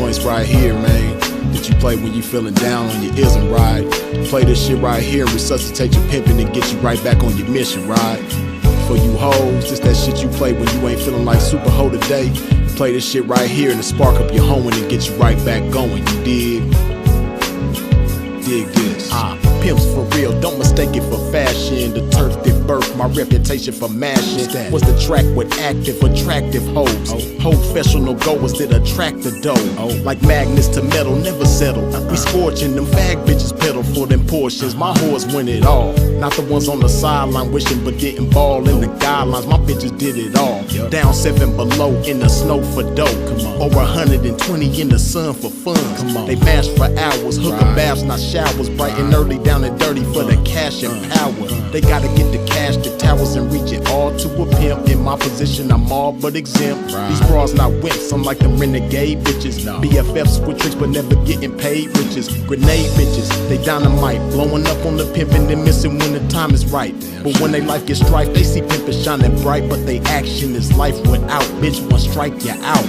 joints right here, man, that you play when you feeling down on your ism, right? Play this shit right here and resuscitate your pimpin' and get you right back on your mission, right? For you hoes, this that shit you play when you ain't feeling like super hoe today. Play this shit right here and to spark up your hoeing and get you right back going, you dig? Dig this. Pimps for real, don't mistake it for fashion. The turf that birthed my reputation for mashing was the track with active, attractive hoes. Professional goers that attract the dough. Like magnets to metal, never settle. We scorching them fag bitches pedal for them portions. My whores win it all. Not the ones on the sideline wishing but didn't ball in the guidelines. My bitches did it all. Down 7 below in the snow for dope. Over 120 in the sun for fun. They mash for hours, hooker baths, not showers. Bright and early, down and dirty for the cash and power. They gotta get the cash, the towers, and reach it all to a pimp. In my position, I'm all but exempt. These bras not wimps, I'm like them renegade bitches. BFFs with tricks but never getting paid riches. Grenade bitches, they dynamite, blowing up on the pimpin' and missing when the time is right. But when they life gets strife, they see pimpin' shining bright, but they action is life without. Bitch, one strike you out.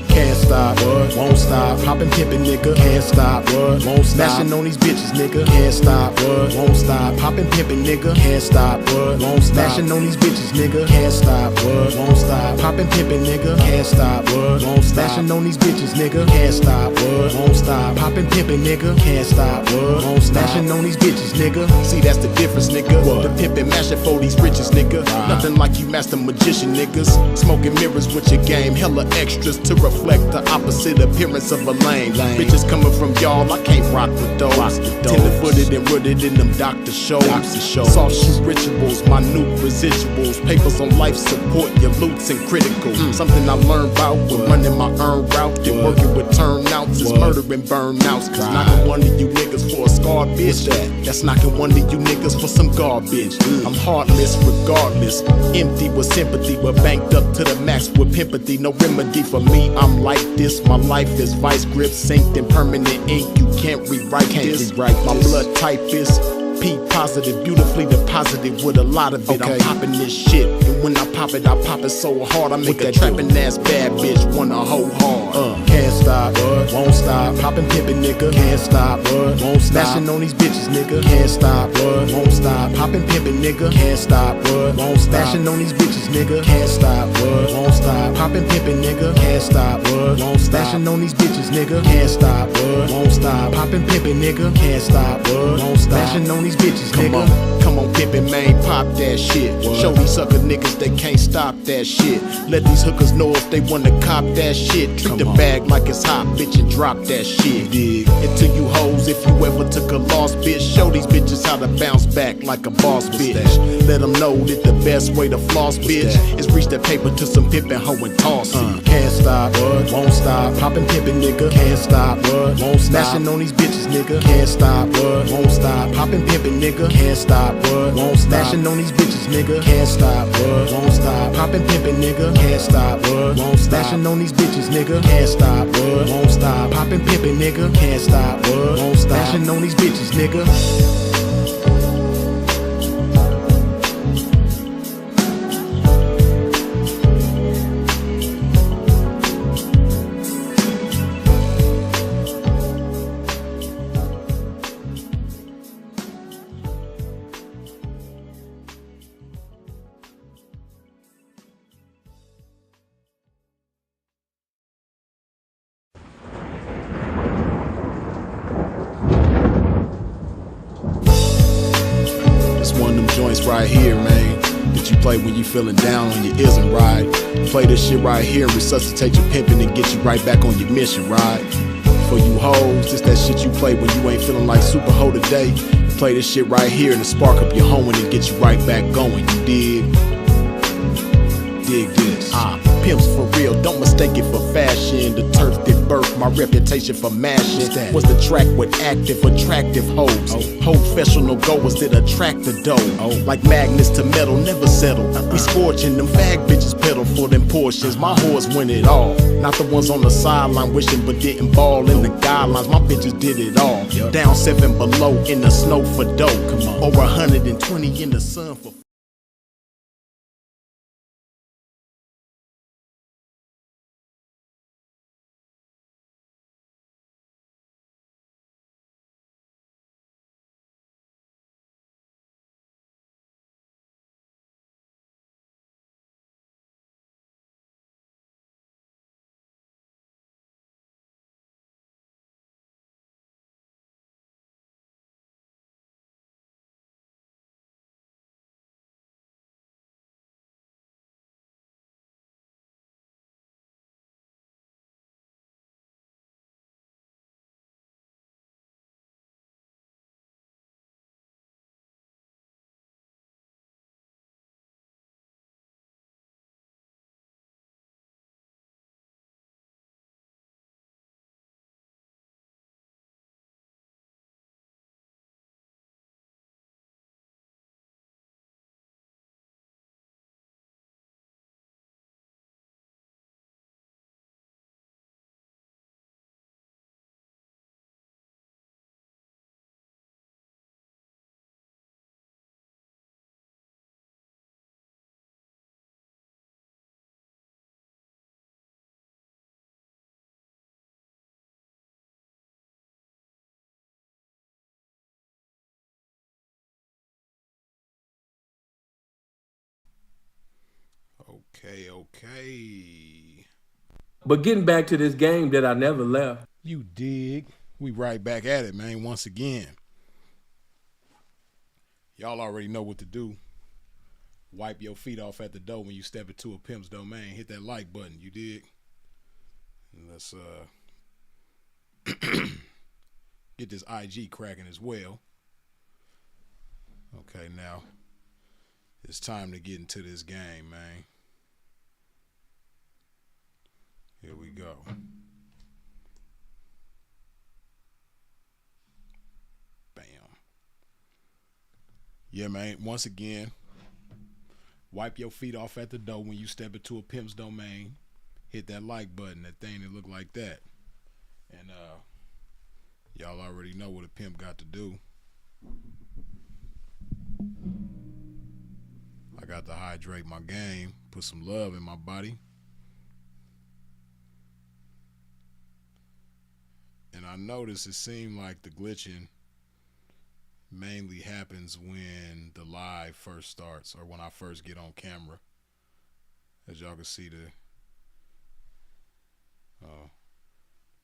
Can't stop, won't stop. Poppin' pimpin' nigga, can't stop, won't stop. Smashing on these bitches, nigga, can't stop, won't stop. Poppin' pimpin' nigga, can't stop, won't stop. Smashing on these bitches, nigga, can't stop, won't stop. Poppin' pimpin' nigga, can't stop, won't stop. Smashing on these bitches, nigga, can't stop, won't stop. Poppin' pimpin' nigga, can't stop, won't stop. Smashing on these bitches, nigga. See, that's the difference, nigga. The pimpin' mashing for these riches, nigga. Nothing like you master magician niggas. Smoking mirrors with your game, hella extras to reflect the opposite appearance of a lame. Bitches coming from y'all, I can't rock with those. Tender-footed and rooted in them doctor shows. Soft shoe rituals, minute residuals. Papers on life support, your loots and critical. Something I learned about when running my earned route and working with turnouts is murdering burnouts. Cause knocking one of you niggas for a scarred bitch, that's knocking one of you niggas for some garbage. I'm heartless regardless, empty with sympathy, but banked up to the max with pimpathy. No remedy for me, I'm like this. My life is vice grip, synced in permanent ink. You can't rewrite this. My blood type is P positive, beautifully deposited with a lot of it. I'm popping this shit, and when I pop it so hard I make a trapping ass bad bitch wanna hoe hard. Can't stop, won't stop. Poppin' pimpin' nigga, can't stop, won't stop. Smashing on these bitches, nigga, can't stop, won't stop. Poppin' pimpin' nigga, can't stop, won't stop. Smashing on these bitches, nigga, can't stop, won't stop. Poppin' pimpin' nigga, can't stop, won't stop. Smashing on these bitches, nigga, can't stop, won't stop. Poppin' pimpin' nigga, can't stop, won't stop. Smashing on these bitches, nigga. Come on, pimpin' man, pop that shit. Show these sucker niggas they can't stop that shit. Let these hookers know if they wanna cop that shit. Treat the bag like it's hot, bitch, and drop that shit. And to you hoes, if you ever took a loss, bitch, show these bitches how to bounce back like a boss, bitch. Let them know that the best way to floss, bitch, is reach that paper to some pimpin' hoe and toss it. Can't stop, won't stop. Poppin' pimpin' nigga, can't stop, won't stop. Smashing on these bitches, nigga, can't stop, won't stop. Poppin' pimpin' nigga, can't stop, won't stop. Smashing on these bitches, nigga, can't stop, won't stop. Poppin' pimpin' nigga, can't stop, won't stop. Smashing on these bitches, nigga, can't stop, won't stop. Poppin' pimpin' nigga, can't stop, won't stop. Smashing on these bitches, nigga. One of them joints right here, man, that you play when you feeling down on your ism, right? Play this shit right here and resuscitate your pimpin' and get you right back on your mission, right? For you hoes, this that shit you play when you ain't feeling like super hoe today. Play this shit right here and to spark up your hoeing and get you right back going, you dig? Dig this. Pimps for real, don't mistake it for fashion. The turf that birthed my reputation for mashing was the track with active, attractive hoes. Professional goers that attract the dough. Like magnets to metal, never settle. We scorching them fag bitches pedal for them portions. My whores win it all. Not the ones on the sideline wishing but didn't ball in the guidelines. My bitches did it all. Down 7 below in the snow for dough. Over 120 in the sun for Okay. But getting back to this game that I never left. You dig? We right back at it, man, once again. Y'all already know what to do. Wipe your feet off at the door when you step into a pimp's domain. Hit that like button, you dig? And let's get this IG cracking as well. Okay, now it's time to get into this game, man. Here we go. Bam. Yeah, man, once again, wipe your feet off at the door when you step into a pimp's domain. Hit that like button, that thing that look like that. And y'all already know what a pimp got to do. I got to hydrate my game, put some love in my body. And I noticed it seemed like the glitching mainly happens when the live first starts or when I first get on camera. As y'all can see, the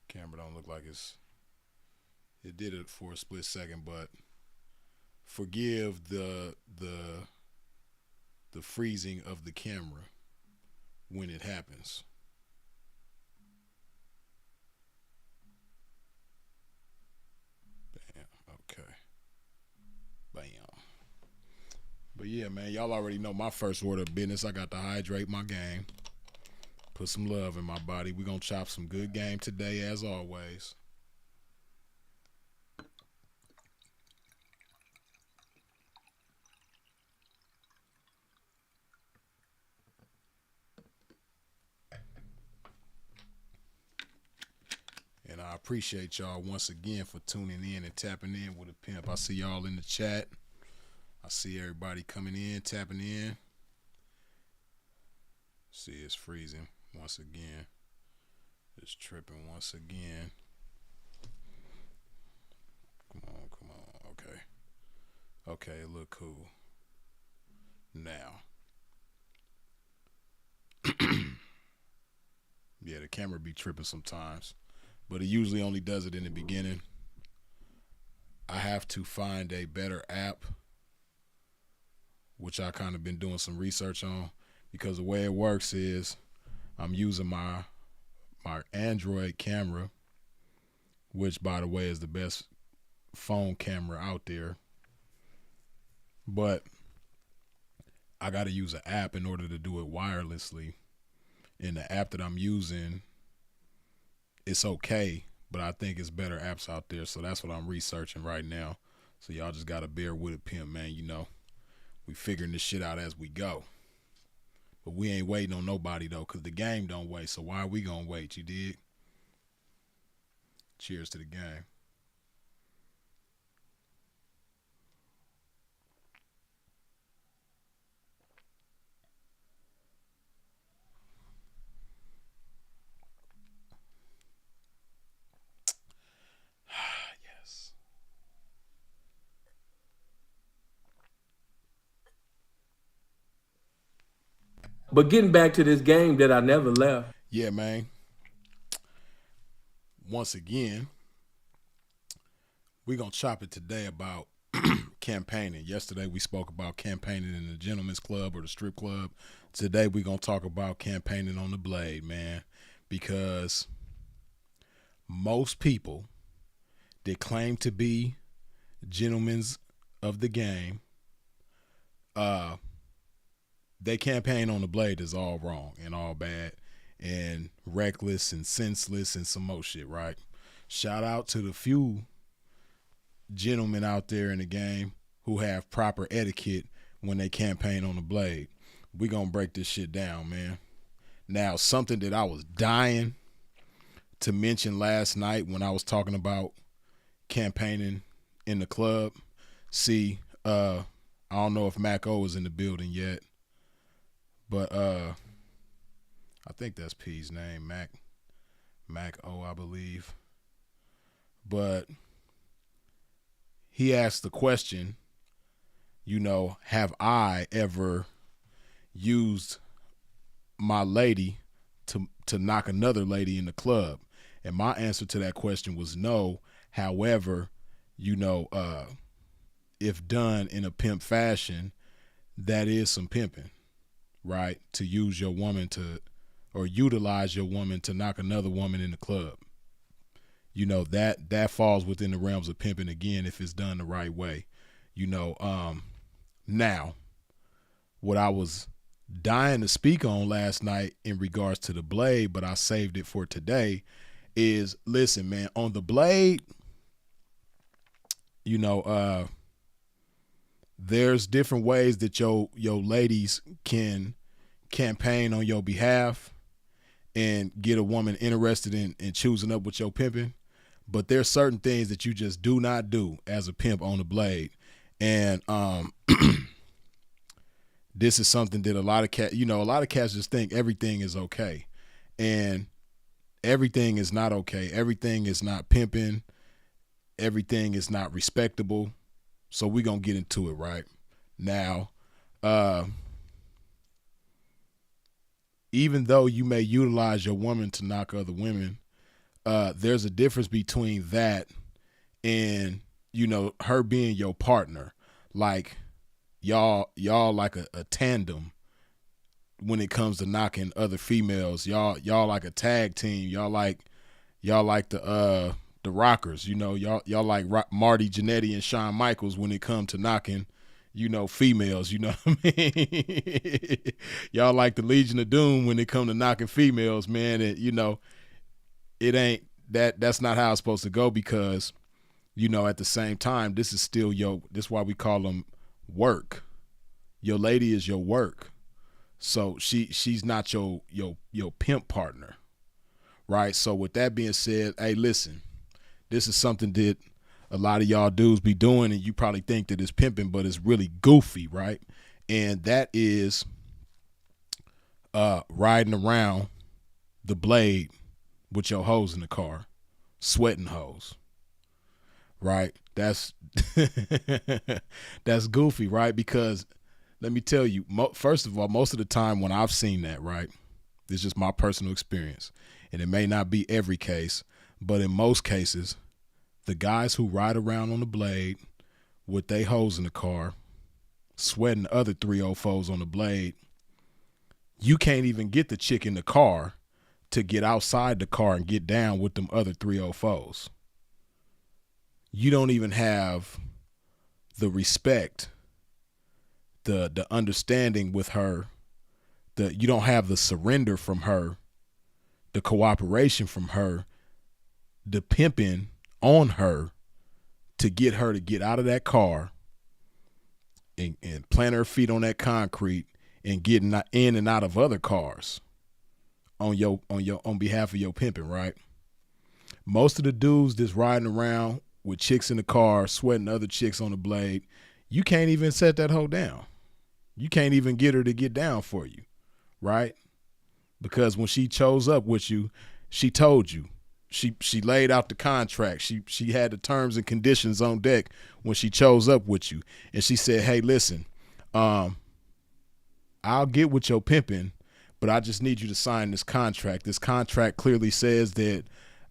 camera don't look like it did it for a split second, but forgive the freezing of the camera when it happens. Okay. Bam. But yeah, man, y'all already know my first order of business. I got to hydrate my game. Put some love in my body. We're going to chop some good game today, as always. And I appreciate y'all once again for tuning in and tapping in with a pimp. I see y'all in the chat. I see everybody coming in, tapping in. See, it's freezing once again. It's tripping once again. Come on. Okay. Okay, it look cool. Now. Yeah, the camera be tripping sometimes, but it usually only does it in the beginning. I have to find a better app, which I kind of been doing some research on, because the way it works is I'm using my Android camera, which, by the way, is the best phone camera out there. But I got to use an app in order to do it wirelessly. And the app that I'm using, it's okay, but I think it's better apps out there. So that's what I'm researching right now. So y'all just got to bear with it, pimp, man. You know, we figuring this shit out as we go. But we ain't waiting on nobody, though, because the game don't wait. So why are we going to wait, you dig? Cheers to the game. Yes. But getting back to this game that I never left. Yeah, man. Once again, we're going to chop it today about campaigning. Yesterday we spoke about campaigning in the gentleman's club or the strip club. Today we're going to talk about campaigning on the blade, man, because most people that claim to be gentlemen of the game, they campaign on the blade is all wrong and all bad and reckless and senseless and some more shit, right? Shout out to the few gentlemen out there in the game who have proper etiquette when they campaign on the blade. We gonna break this shit down, man. Now, something that I was dying to mention last night when I was talking about campaigning in the club. See, I don't know if Mac O is in the building yet, but I think that's P's name, Mac O, I believe. But he asked the question, you know, have I ever used my lady to knock another lady in the club? And my answer to that question was no. However, if done in a pimp fashion, that is some pimping, right? To use your woman or utilize your woman to knock another woman in the club. That falls within the realms of pimping again if it's done the right way. Now, what I was dying to speak on last night in regards to the blade, but I saved it for today, is listen, man, on the blade, there's different ways that your ladies can campaign on your behalf and get a woman interested in choosing up with your pimping. But there's certain things that you just do not do as a pimp on the blade. And this is something that a lot of cats just think everything is okay. And everything is not okay. Everything is not pimping. Everything is not respectable. So we're going to get into it right now. Even though you may utilize your woman to knock other women, there's a difference between that and, her being your partner. Like y'all like a tandem when it comes to knocking other females. Y'all like a tag team. Y'all like the Rockers. Y'all like Marty Jannetty and Shawn Michaels when it comes to knocking, females. You know what I mean? Y'all like the Legion of Doom when it come to knocking females, man. And it ain't that's not how it's supposed to go, because at the same time, this is still this is why we call them work. Your lady is your work. So she's not your pimp partner, right? So with that being said, hey, listen, this is something that a lot of y'all dudes be doing, and you probably think that it's pimping, but it's really goofy, right? And that is riding around the blade with your hoes in the car, sweating hoes, right? That's that's goofy, right? Because let me tell you, first of all, most of the time when I've seen that, right, this is just my personal experience, and it may not be every case, but in most cases, the guys who ride around on the blade with they hoes in the car, sweating the other 304s on the blade, you can't even get the chick in the car to get outside the car and get down with them other 304s. You don't even have the respect, the understanding with her, you don't have the surrender from her, the cooperation from her, the pimping on her to get her to get out of that car and plant her feet on that concrete and getting in and out of other cars on behalf of your pimping, right? Most of the dudes that's riding around with chicks in the car, sweating other chicks on the blade, you can't even set that hoe down. You can't even get her to get down for you, right? Because when she chose up with you, she told you. She laid out the contract. She had the terms and conditions on deck when she chose up with you. And she said, hey, listen, I'll get with your pimping, but I just need you to sign this contract. This contract clearly says that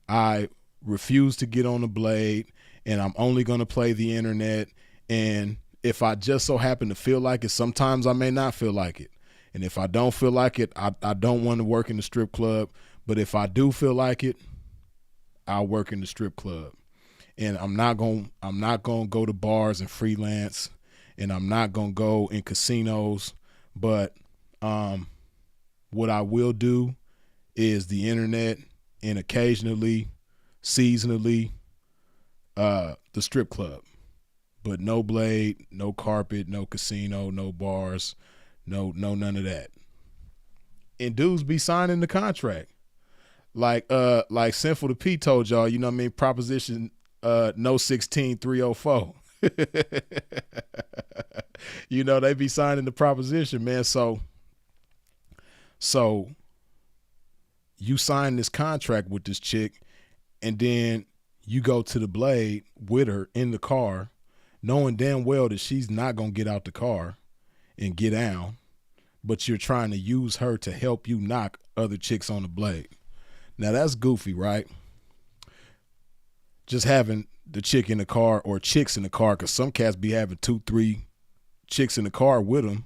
I refuse to get on the blade and I'm only going to play the internet. And if I just so happen to feel like it, sometimes I may not feel like it. And if I don't feel like it, I don't want to work in the strip club. But if I do feel like it, I'll work in the strip club. And I'm not going to go to bars and freelance, and I'm not going to go in casinos. But what I will do is the internet and occasionally, seasonally, the strip club. But no blade, no carpet, no casino, no bars, no none of that. And dudes be signing the contract. Like Sinful to P told y'all, you know what I mean? Proposition no 16304. They be signing the proposition, man. So you sign this contract with this chick, and then you go to the blade with her in the car, knowing damn well that she's not gonna get out the car and get down, but you're trying to use her to help you knock other chicks on the blade. Now that's goofy, right? Just having the chick in the car or chicks in the car, because some cats be having 2-3 chicks in the car with them.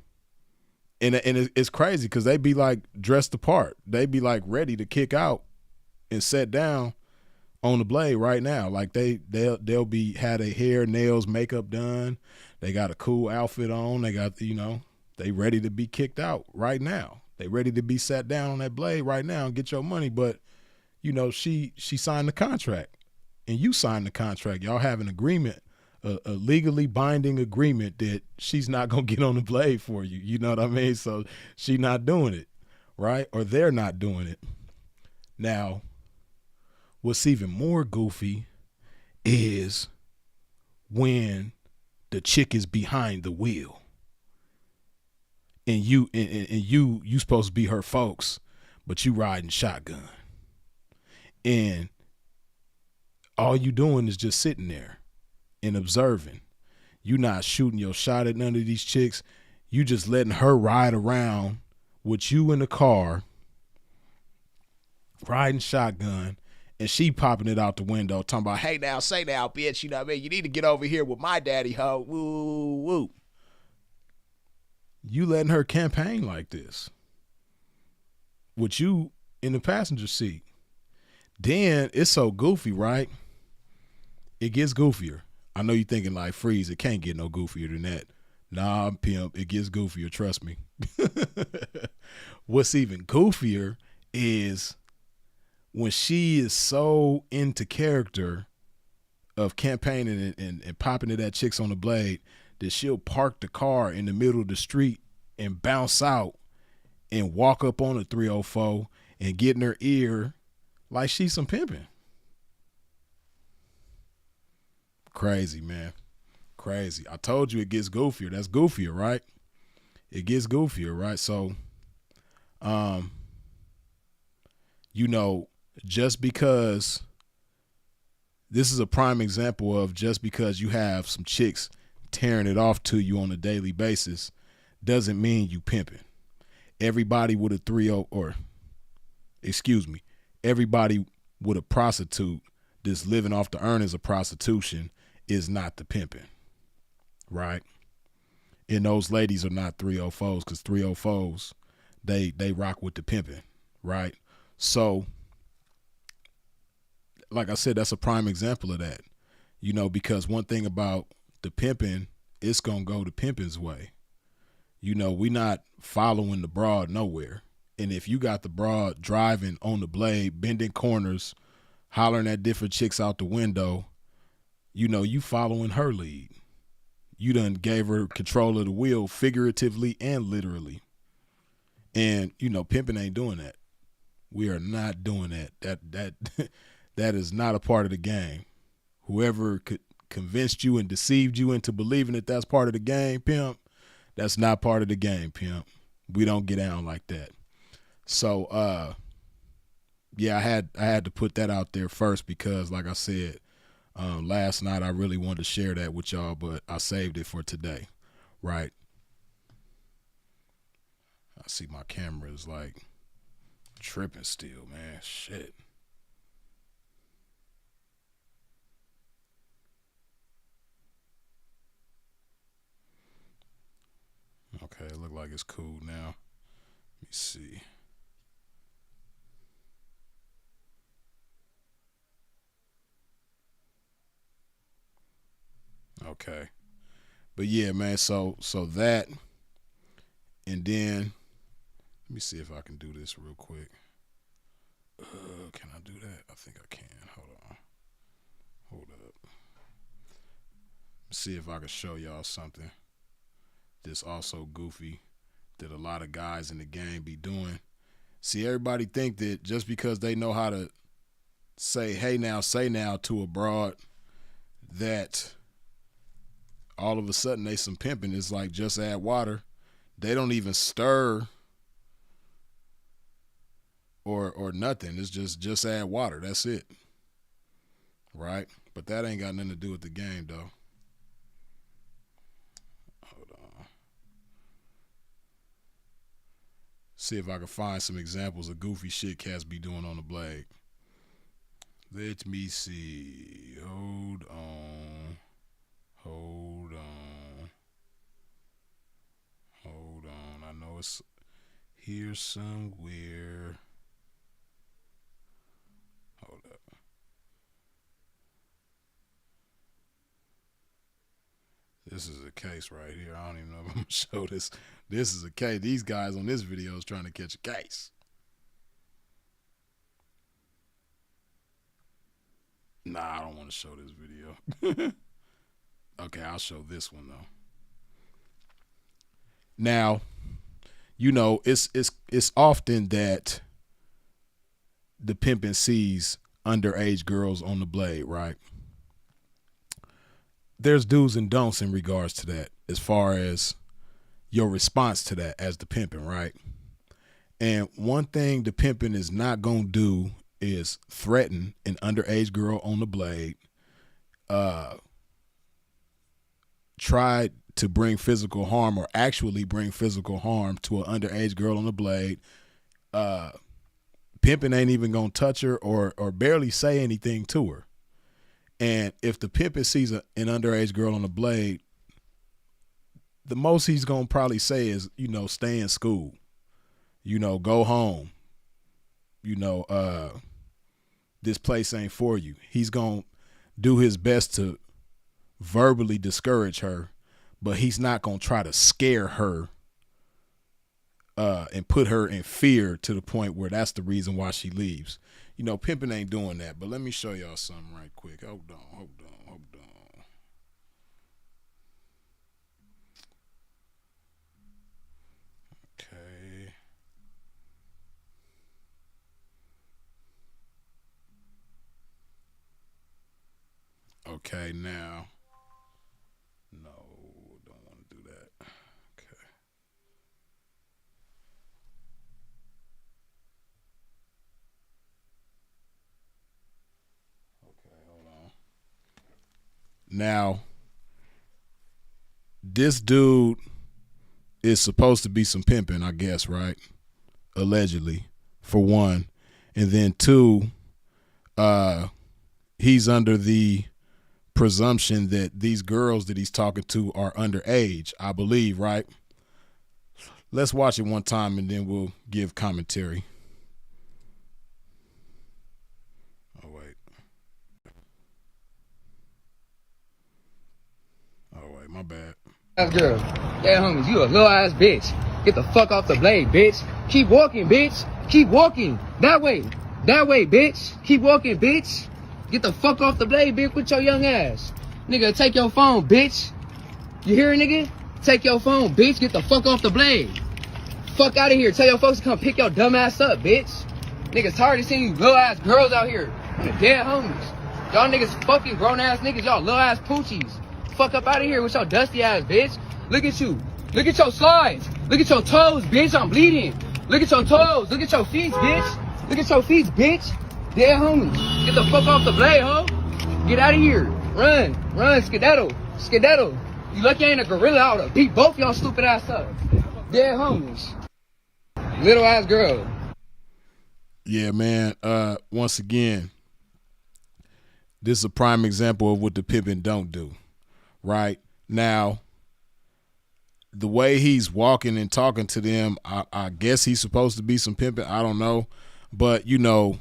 And it's crazy because they be like dressed apart. They be like ready to kick out and sit down on the blade right now. Like they'll be had their hair, nails, makeup done. They got a cool outfit on. They got, they ready to be kicked out right now. They ready to be sat down on that blade right now and get your money. But, she signed the contract and you signed the contract. Y'all have an agreement, a legally binding agreement that she's not going to get on the blade for you. You know what I mean? So she not doing it, right? Or they're not doing it. Now, what's even more goofy is when the chick is behind the wheel and you supposed to be her folks, but you riding shotgun. And all you doing is just sitting there and observing. You not shooting your shot at none of these chicks. You just letting her ride around with you in the car, riding shotgun, and she popping it out the window, talking about, hey now, say now, bitch, you know what I mean? You need to get over here with my daddy, ho. Woo, woo. You letting her campaign like this with you in the passenger seat. Then it's so goofy, right? It gets goofier. I know you're thinking like, Freeze, it can't get no goofier than that. Nah, pimp, it gets goofier, trust me. What's even goofier is when she is so into character of campaigning and popping it at chicks on the blade that she'll park the car in the middle of the street and bounce out and walk up on a 304 and get in her ear like she's some pimping. Crazy, man. Crazy. I told you it gets goofier. That's goofier, right? It gets goofier, right? So, just because this is a prime example of just because you have some chicks tearing it off to you on a daily basis doesn't mean you pimping. Everybody with a 30 everybody with a prostitute that's living off the earnings of prostitution is not the pimping, right? And those ladies are not 304s because 304s, they rock with the pimping, right? So, like I said, that's a prime example of that, because one thing about the pimping, it's going to go the pimping's way. We not following the broad nowhere. And if you got the broad driving on the blade, bending corners, hollering at different chicks out the window, you following her lead. You done gave her control of the wheel figuratively and literally. And, pimping ain't doing that. We are not doing that. That is not a part of the game. Whoever convinced you and deceived you into believing that that's part of the game, pimp, that's not part of the game, pimp. We don't get down like that. So, I had to put that out there first because, like I said, last night I really wanted to share that with y'all, but I saved it for today, right? I see my camera is like tripping still, man. Shit. Okay, it look like it's cool now. Let me see. Okay. But yeah, man, so that, and then let me see if I can do this real quick. Can I do that? I think I can. Hold up. See if I can show y'all something that's also goofy that a lot of guys in the game be doing. See, everybody think that just because they know how to say, hey now, say now to a broad, that all of a sudden they some pimping. It's like just add water. They don't even stir or nothing. It's just add water. That's it. Right? But that ain't got nothing to do with the game, though. Hold on. See if I can find some examples of goofy shit cats be doing on the blade. Let me see. Hold on. I know it's here somewhere. Hold up. This is a case right here. I don't even know if I'm going to show this. This is a case. These guys on this video is trying to catch a case. Nah, I don't want to show this video. Okay, I'll show this one, though. Now, you know, it's often that the pimpin' sees underage girls on the blade, right? There's do's and don'ts in regards to that as far as your response to that as the pimpin', right? And one thing the pimpin' is not going to do is threaten an underage girl on the blade, try to bring physical harm or actually bring physical harm to an underage girl on the blade. Pimpin' ain't even going to touch her or barely say anything to her. And if the pimpin' sees an underage girl on the blade, the most he's going to probably say is, you know, stay in school, you know, go home, you know, this place ain't for you. He's going to do his best to verbally discourage her, but he's not going to try to scare her and put her in fear to the point where that's the reason why she leaves. You know, pimping ain't doing that, but let me show y'all something right quick. Hold on. Okay. Okay, now. No, don't want to do that. Okay. Okay, hold on. Now, this dude is supposed to be some pimping, I guess, right? Allegedly, for one. And then two, he's under the presumption that these girls that he's talking to are underage, I believe, right? Let's watch it one time and then we'll give commentary. Oh, wait, my bad. Ass girl. Yeah, homies, you a little ass bitch. Get the fuck off the blade, bitch. Keep walking, bitch. Keep walking. That way. That way, bitch. Keep walking, bitch. Get the fuck off the blade, bitch, with your young ass. Nigga, take your phone, bitch. You hear, nigga? Take your phone, bitch. Get the fuck off the blade. Fuck out of here. Tell your folks to come pick your dumb ass up, bitch. Niggas tired of seeing you little ass girls out here. The dead homies. Y'all niggas fucking grown ass niggas. Y'all little ass poochies. Fuck up out of here with your dusty ass, bitch. Look at you. Look at your slides. Look at your toes, bitch. I'm bleeding. Look at your toes. Look at your feet, bitch. Look at your feet, bitch. Dead homies. Get the fuck off the blade, ho. Get out of here. Run. Run. Skedaddle. Skedaddle. You lucky I ain't a gorilla. I would've beat both y'all stupid ass up. Dead homies. Little ass girl. Yeah, man. Once again, this is a prime example of what the pimpin' don't do. Right? Now, the way he's walking and talking to them, I guess he's supposed to be some pimpin'. I don't know. But, you know,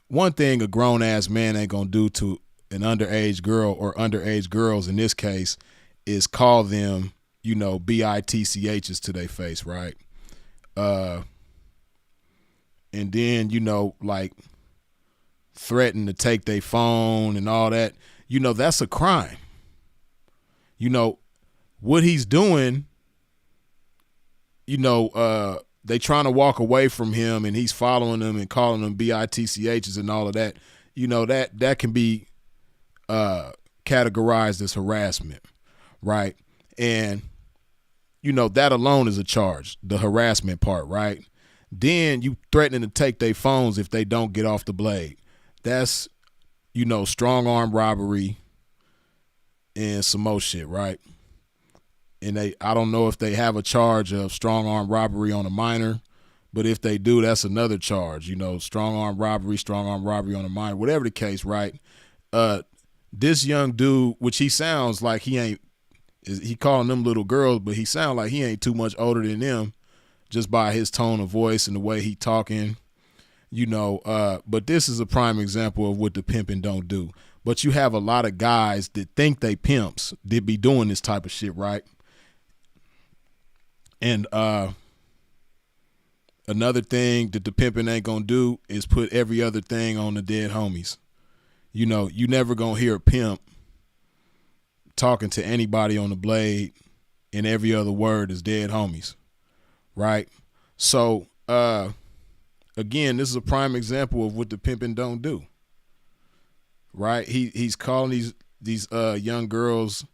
one thing a grown-ass man ain't going to do to an underage girl or underage girls in this case is call them, you know, bitchs to their face, right? And then, you know, like threaten to take their phone and all that. You know, that's a crime. You know, what he's doing, you know, they trying to walk away from him and he's following them and calling them bitchs and all of that. You know, that can be categorized as harassment, right? And, you know, that alone is a charge, the harassment part, right? Then you threatening to take their phones if they don't get off the blade. That's, you know, strong arm robbery and some more shit, right? and I don't know if they have a charge of strong arm robbery on a minor, but if they do, that's another charge. You know, strong arm robbery on a minor, whatever the case, right? This young dude, which he sounds like he calling them little girls, but he sounds like he ain't too much older than them, just by his tone of voice and the way he talking. You know, but this is a prime example of what the pimping don't do. But you have a lot of guys that think they pimps that be doing this type of shit, right? And another thing that the pimping ain't gonna do is put every other thing on the dead homies. You know, you never gonna hear a pimp talking to anybody on the blade and every other word is dead homies, right? So, again, this is a prime example of what the pimping don't do, right? He's calling these young girls,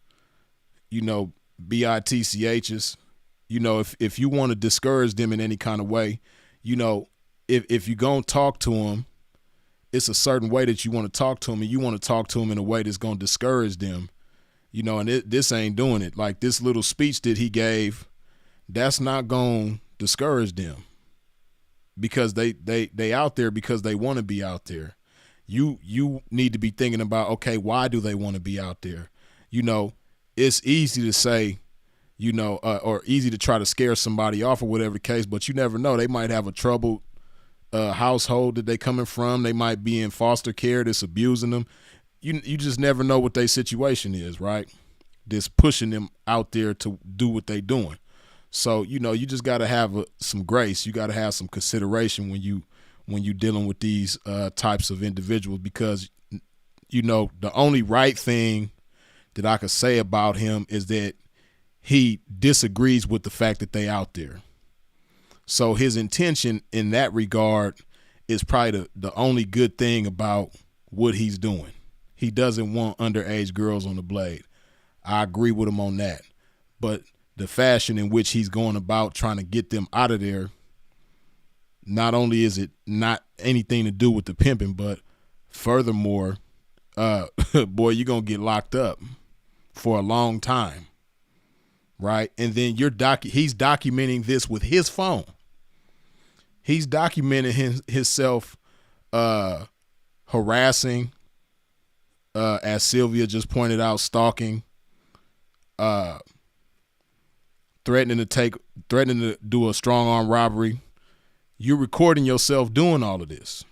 you know, bitchs. You know, if you want to discourage them in any kind of way, you know, if you're going to talk to them, it's a certain way that you want to talk to them, and you want to talk to them in a way that's going to discourage them, you know, and this ain't doing it. Like this little speech that he gave, that's not going to discourage them because they out there because they want to be out there. You need to be thinking about, okay, why do they want to be out there? You know, it's easy to say, you know, or easy to try to scare somebody off or whatever the case, but you never know. They might have a troubled household that they coming from. They might be in foster care that's abusing them. You just never know what their situation is, right? That's pushing them out there to do what they doing. So, you know, you just got to have some grace. You got to have some consideration when you dealing with these types of individuals, because, you know, the only right thing that I could say about him is that he disagrees with the fact that they out there. So his intention in that regard is probably the only good thing about what he's doing. He doesn't want underage girls on the blade. I agree with him on that. But the fashion in which he's going about trying to get them out of there, not only is it not anything to do with the pimping, but furthermore, boy, you're going to get locked up for a long time. Right. And then he's documenting this with his phone. He's documenting himself harassing, as Sylvia just pointed out, stalking, threatening to do a strong arm robbery. You're recording yourself doing all of this.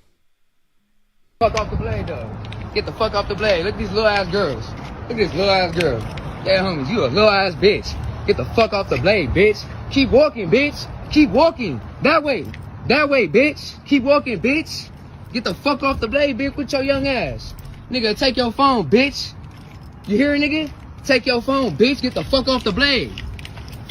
Fuck off the blade, though. Get the fuck off the blade. Look at these little ass girls. Look at this little ass girl. Yeah, homies, you a little ass bitch. Get the fuck off the blade, bitch. Keep walking, bitch. Keep walking. That way. That way, bitch. Keep walking, bitch. Get the fuck off the blade, bitch, with your young ass. Nigga, take your phone, bitch. You hear, nigga? Take your phone, bitch. Get the fuck off the blade.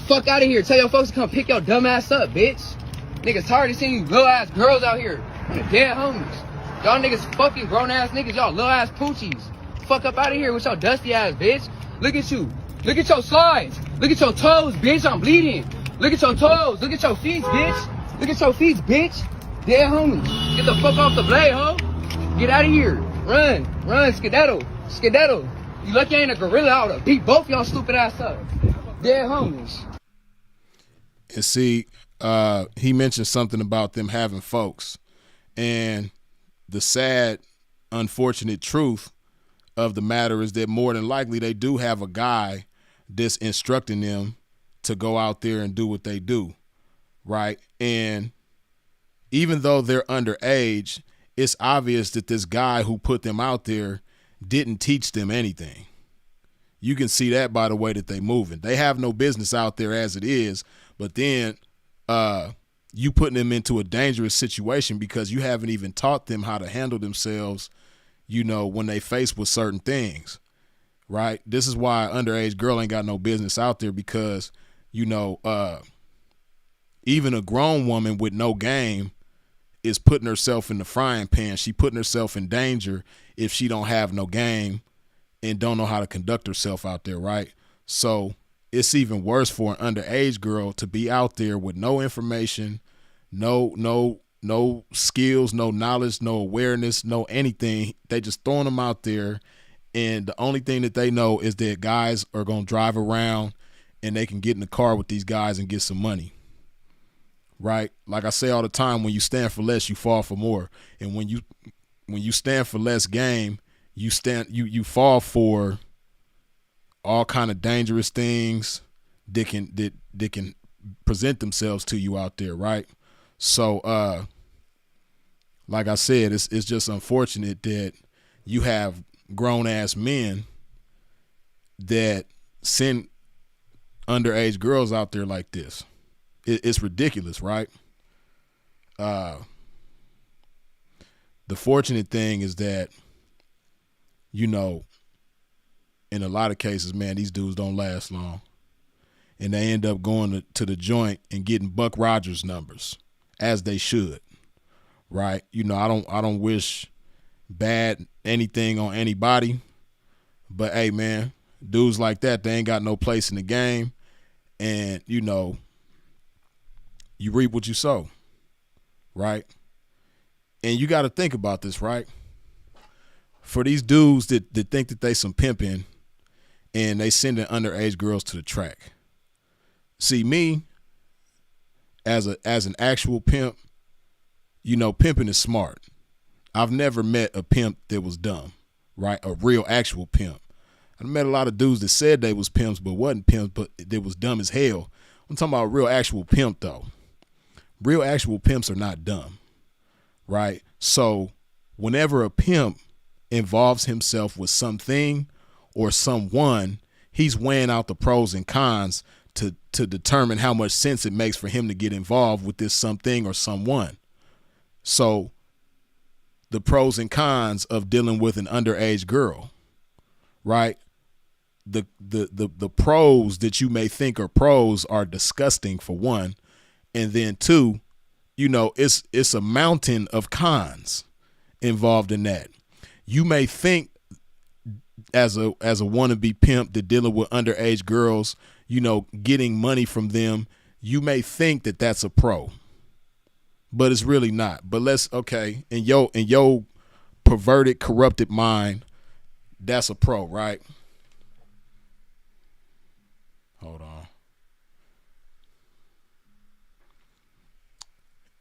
Fuck out of here. Tell your folks to come pick your dumb ass up, bitch. Niggas tired of seeing you little ass girls out here. The dead homies. Y'all niggas fucking grown ass niggas. Y'all little ass poochies. Fuck up out of here with your dusty ass, bitch. Look at you. Look at your slides. Look at your toes, bitch. I'm bleeding. Look at your toes. Look at your feet, bitch. Look at your feet, bitch. Dead homies. Get the fuck off the blade, ho. Get out of here. Run. Run. Skedaddle. Skedaddle. You lucky I ain't a gorilla. I would've beat both y'all stupid ass up. Dead homies. And see, he mentioned something about them having folks. And the sad, unfortunate truth of the matter is that more than likely they do have a guy that's instructing them to go out there and do what they do, right? And even though they're underage, it's obvious that this guy who put them out there didn't teach them anything. You can see that by the way that they moving. They have no business out there as it is, but then you putting them into a dangerous situation because you haven't even taught them how to handle themselves, you know, when they faced with certain things, right? This is why an underage girl ain't got no business out there because, you know, even a grown woman with no game is putting herself in the frying pan. She putting herself in danger if she don't have no game and don't know how to conduct herself out there, right? So it's even worse for an underage girl to be out there with no information, no skills, no knowledge, no awareness, no anything. They just throwing them out there, and the only thing that they know is that guys are going to drive around and they can get in the car with these guys and get some money. Right? Like I say all the time, when you stand for less, you fall for more. And when you stand for less game, you fall for all kind of dangerous things that can present themselves to you out there, right? So like I said, it's just unfortunate that you have grown ass men that send underage girls out there like this. It's ridiculous, right? The fortunate thing is that, you know, in a lot of cases, man, these dudes don't last long. And they end up going to the joint and getting Buck Rogers numbers, as they should, right? You know, I don't wish bad anything on anybody, but hey, man, dudes like that, they ain't got no place in the game. And, you know, you reap what you sow, right? And you got to think about this, right? For these dudes that think that they some pimping and they sending underage girls to the track. See, me, as an actual pimp, you know, pimping is smart. I've never met a pimp that was dumb, right? A real actual pimp. I met a lot of dudes that said they was pimps but wasn't pimps, but they was dumb as hell. I'm talking about a real actual pimp, though. Real actual pimps are not dumb, right? So whenever a pimp involves himself with something or someone, he's weighing out the pros and cons to determine how much sense it makes for him to get involved with this something or someone. So the pros and cons of dealing with an underage girl, right? The pros that you may think are pros are disgusting, for one. And then two, you know, it's a mountain of cons involved in that. You may think as a wannabe pimp that dealing with underage girls, you know, getting money from them, you may think that that's a pro, but it's really not. But in your perverted, corrupted mind, that's a pro, right? Hold on.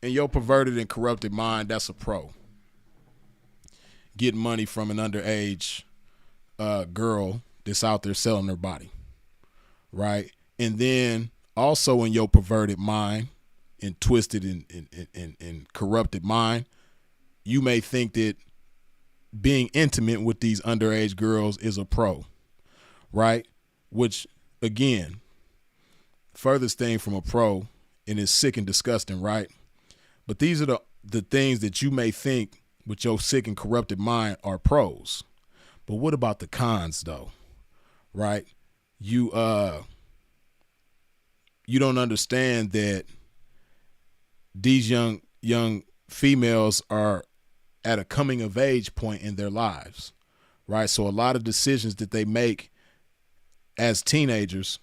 In your perverted and corrupted mind, that's a pro. Getting money from an underage girl that's out there selling her body, right? And then also in your perverted mind and twisted and corrupted mind, you may think that being intimate with these underage girls is a pro, right? Which, again, furthest thing from a pro, and it's sick and disgusting, right? But these are the things that you may think with your sick and corrupted mind are pros. But what about the cons, though? Right? You don't understand that these young females are at a coming of age point in their lives, right? So a lot of decisions that they make as teenagers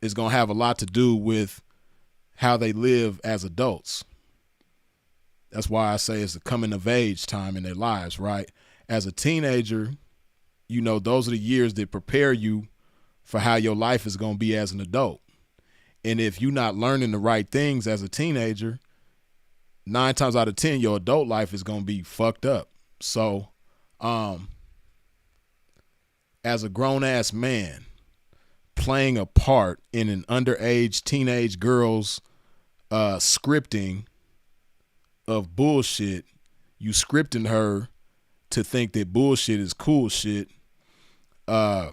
is going to have a lot to do with how they live as adults. That's why I say it's a coming of age time in their lives, right? As a teenager, you know, those are the years that prepare you for how your life is going to be as an adult. And if you're not learning the right things as a teenager, 9 times out of 10, your adult life is going to be fucked up. So, as a grown-ass man, playing a part in an underage teenage girl's scripting of bullshit, you scripting her to think that bullshit is cool shit, and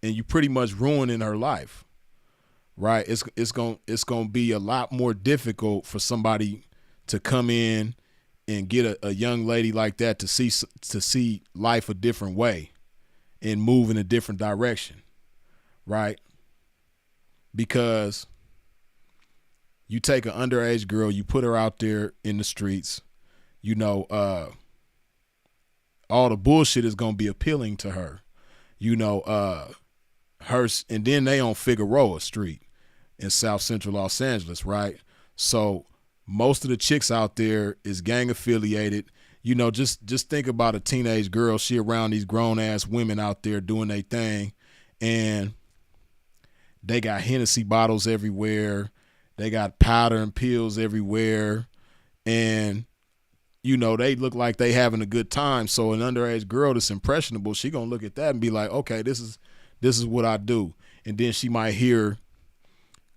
you pretty much ruining her life, right? It's gonna be a lot more difficult for somebody to come in and get a young lady like that to see life a different way and move in a different direction, right? Because you take an underage girl, you put her out there in the streets, you know, all the bullshit is going to be appealing to her, you know, and then they on Figueroa Street in South Central Los Angeles, right? So most of the chicks out there is gang affiliated. You know, just think about a teenage girl. She around these grown ass women out there doing their thing, and They got Hennessy bottles everywhere. They got powder and pills everywhere. And, you know, they look like they having a good time. So an underage girl that's impressionable, she gonna look at that and be like, okay, this is what I do. And then she might hear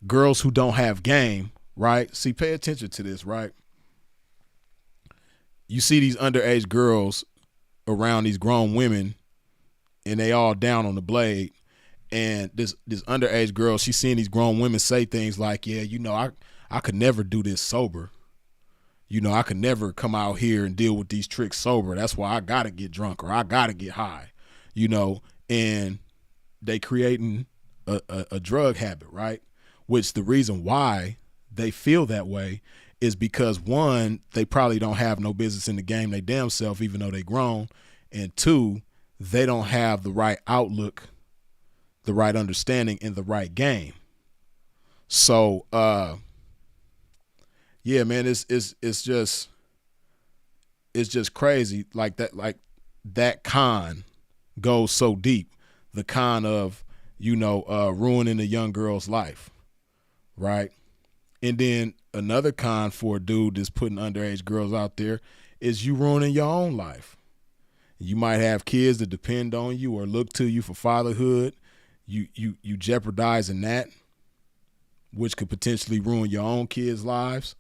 girls who don't have game, right? See, pay attention to this, right? You see these underage girls around these grown women and they all down on the blade. And this underage girl, she's seeing these grown women say things like, yeah, you know, I could never do this sober. You know, I could never come out here and deal with these tricks sober. That's why I got to get drunk or I got to get high, you know, and they creating a drug habit, right? Which the reason why they feel that way is because, one, they probably don't have no business in the game they damn self, even though they grown. And two, they don't have the right outlook, the right understanding, in the right game. So, yeah, man, it's just crazy. Like that con goes so deep. The con of, you know, ruining a young girl's life, right? And then another con for a dude that's putting underage girls out there is you ruining your own life. You might have kids that depend on you or look to you for fatherhood. You jeopardizing that, which could potentially ruin your own kids' lives.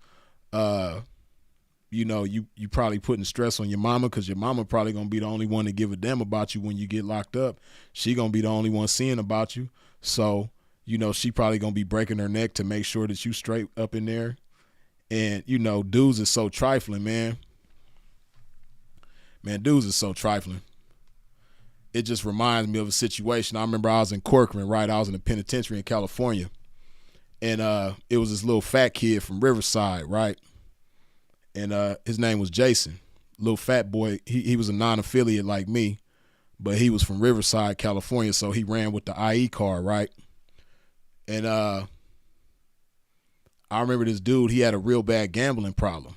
You know, you probably putting stress on your mama because your mama probably going to be the only one to give a damn about you when you get locked up. She going to be the only one seeing about you. So, you know, she probably going to be breaking her neck to make sure that you straight up in there. And, you know, dudes is so trifling, man. Man, dudes is so trifling. It just reminds me of a situation. I remember I was in Corcoran, right? I was in the penitentiary in California. And it was this little fat kid from Riverside, right? And his name was Jason. Little fat boy. He was a non-affiliate like me, but he was from Riverside, California, so he ran with the IE card, right? And I remember this dude, he had a real bad gambling problem.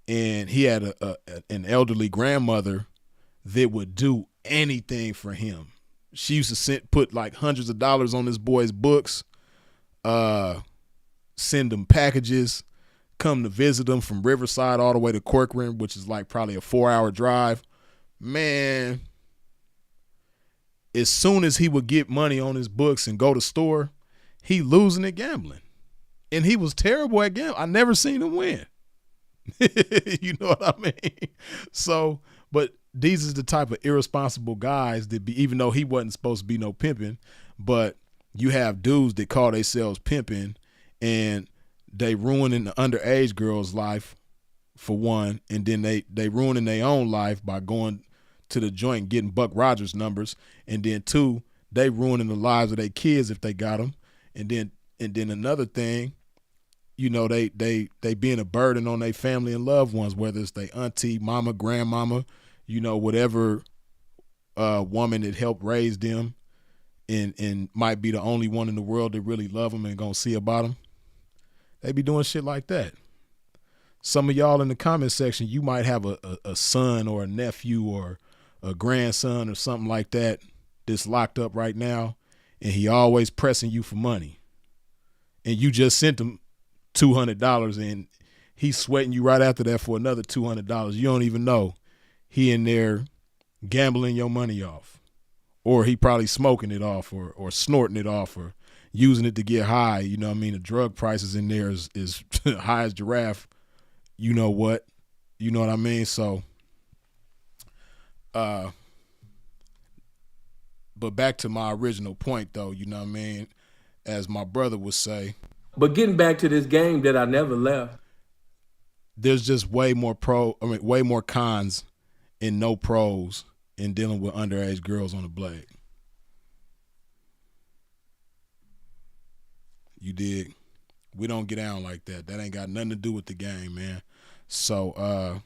And he had an elderly grandmother that would do anything for him. She used to put like hundreds of dollars on this boy's books, send him packages, come to visit him from Riverside all the way to Corcoran, which is like probably a 4-hour drive. Man, as soon as he would get money on his books and go to store, he losing at gambling. And he was terrible at gambling. I never seen him win. You know what I mean? So, but these is the type of irresponsible guys that be, even though he wasn't supposed to be no pimping, but you have dudes that call themselves pimping and they ruining the underage girl's life for one, and then they ruining their own life by going to the joint and getting Buck Rogers numbers, and then two, they ruining the lives of their kids if they got them, and then another thing, you know, they being a burden on their family and loved ones, whether it's their auntie, mama, grandmama, you know, whatever woman that helped raise them and might be the only one in the world that really love them and gonna see about them. They be doing shit like that. Some of y'all in the comment section, you might have a son or a nephew or a grandson or something like that that's locked up right now, and he always pressing you for money. And you just sent him $200 and he's sweating you right after that for another $200. You don't even know he in there gambling your money off, or he probably smoking it off or snorting it off or using it to get high. You know what I mean? The drug prices in there is high as giraffe. You know what? You know what I mean? So, but back to my original point though, you know what I mean? As my brother would say. But getting back to this game that I never left. There's just way more cons and no pros in dealing with underage girls on the blade. You dig? We don't get down like that. That ain't got nothing to do with the game, man. So,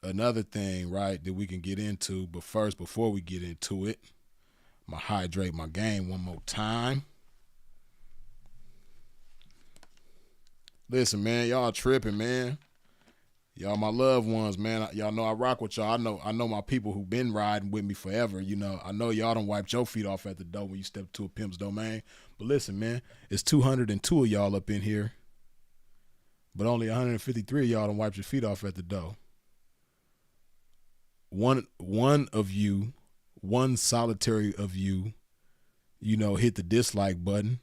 another thing, right, that we can get into, but first, before we get into it, I'm going to hydrate my game one more time. Listen, man, y'all tripping, man. Y'all my loved ones, man. Y'all know I rock with y'all. I know my people who been riding with me forever. I know y'all done wiped your feet off at the door when you step to a pimp's domain. But listen, man, it's 202 of y'all up in here, but only 153 of y'all done wiped your feet off at the door. One of you, one solitary of you, hit the dislike button.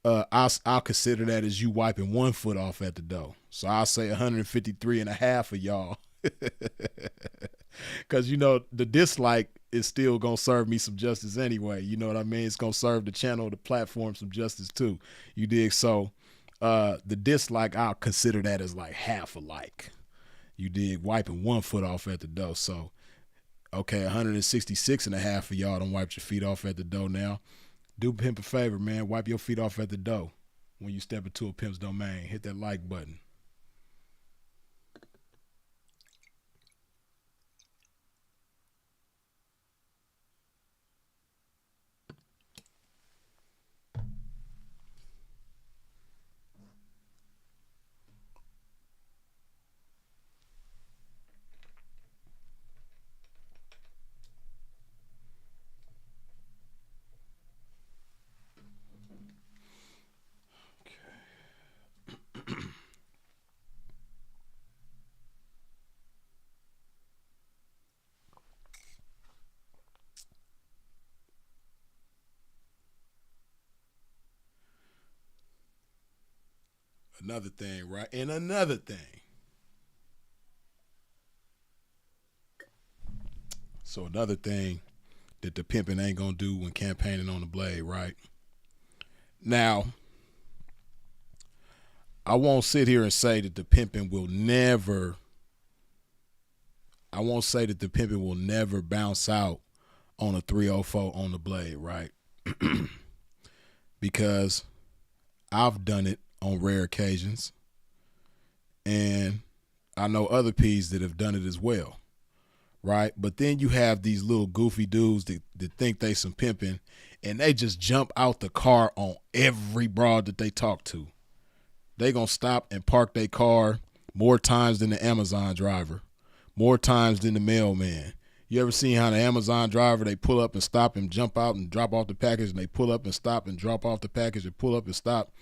I'll consider that as you wiping 1 foot off at the door. So I'll say 153 and a half of y'all. Because, the dislike is still going to serve me some justice anyway. You know what I mean? It's going to serve the channel, the platform some justice too. You dig? So the dislike, I'll consider that as like half a like. You dig? Wiping 1 foot off at the door. So, okay, 166 and a half of y'all done wiped your feet off at the door now. Do pimp a favor, man. Wipe your feet off at the door when you step into a pimp's domain. Hit that like button. Another thing, right? And another thing. So another thing that the pimping ain't gonna do when campaigning on the blade, right? Now, I won't sit here and say that the pimping will never. I won't say that the pimping will never bounce out on a 304 on the blade, right? Because I've done it on rare occasions, and I know other P's that have done it as well, right? But then you have these little goofy dudes that think they some pimping, and they just jump out the car on every broad that they talk to. They gonna stop and park their car more times than the Amazon driver, more times than the mailman. You ever seen how the Amazon driver, they pull up and stop and jump out and drop off the package, and they pull up and stop and drop off the package and pull up and stop?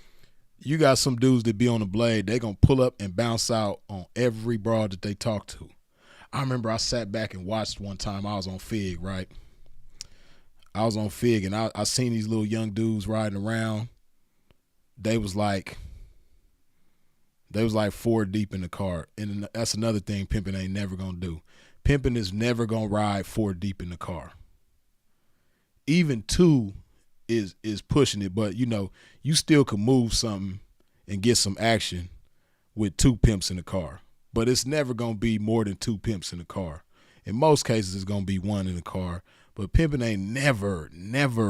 You got some dudes that be on the blade, they gonna pull up and bounce out on every broad that they talk to. I remember I sat back and watched one time. I was on Fig, right? I was on Fig, and I seen these little young dudes riding around. They was like 4 deep in the car. And that's another thing pimping ain't never gonna do. Pimping is never gonna ride 4 deep in the car. Even 2 is pushing it, but you still can move something and get some action with 2 pimps in the car. But it's never gonna be more than 2 pimps in the car. In most cases, it's gonna be 1 in the car. But pimping ain't never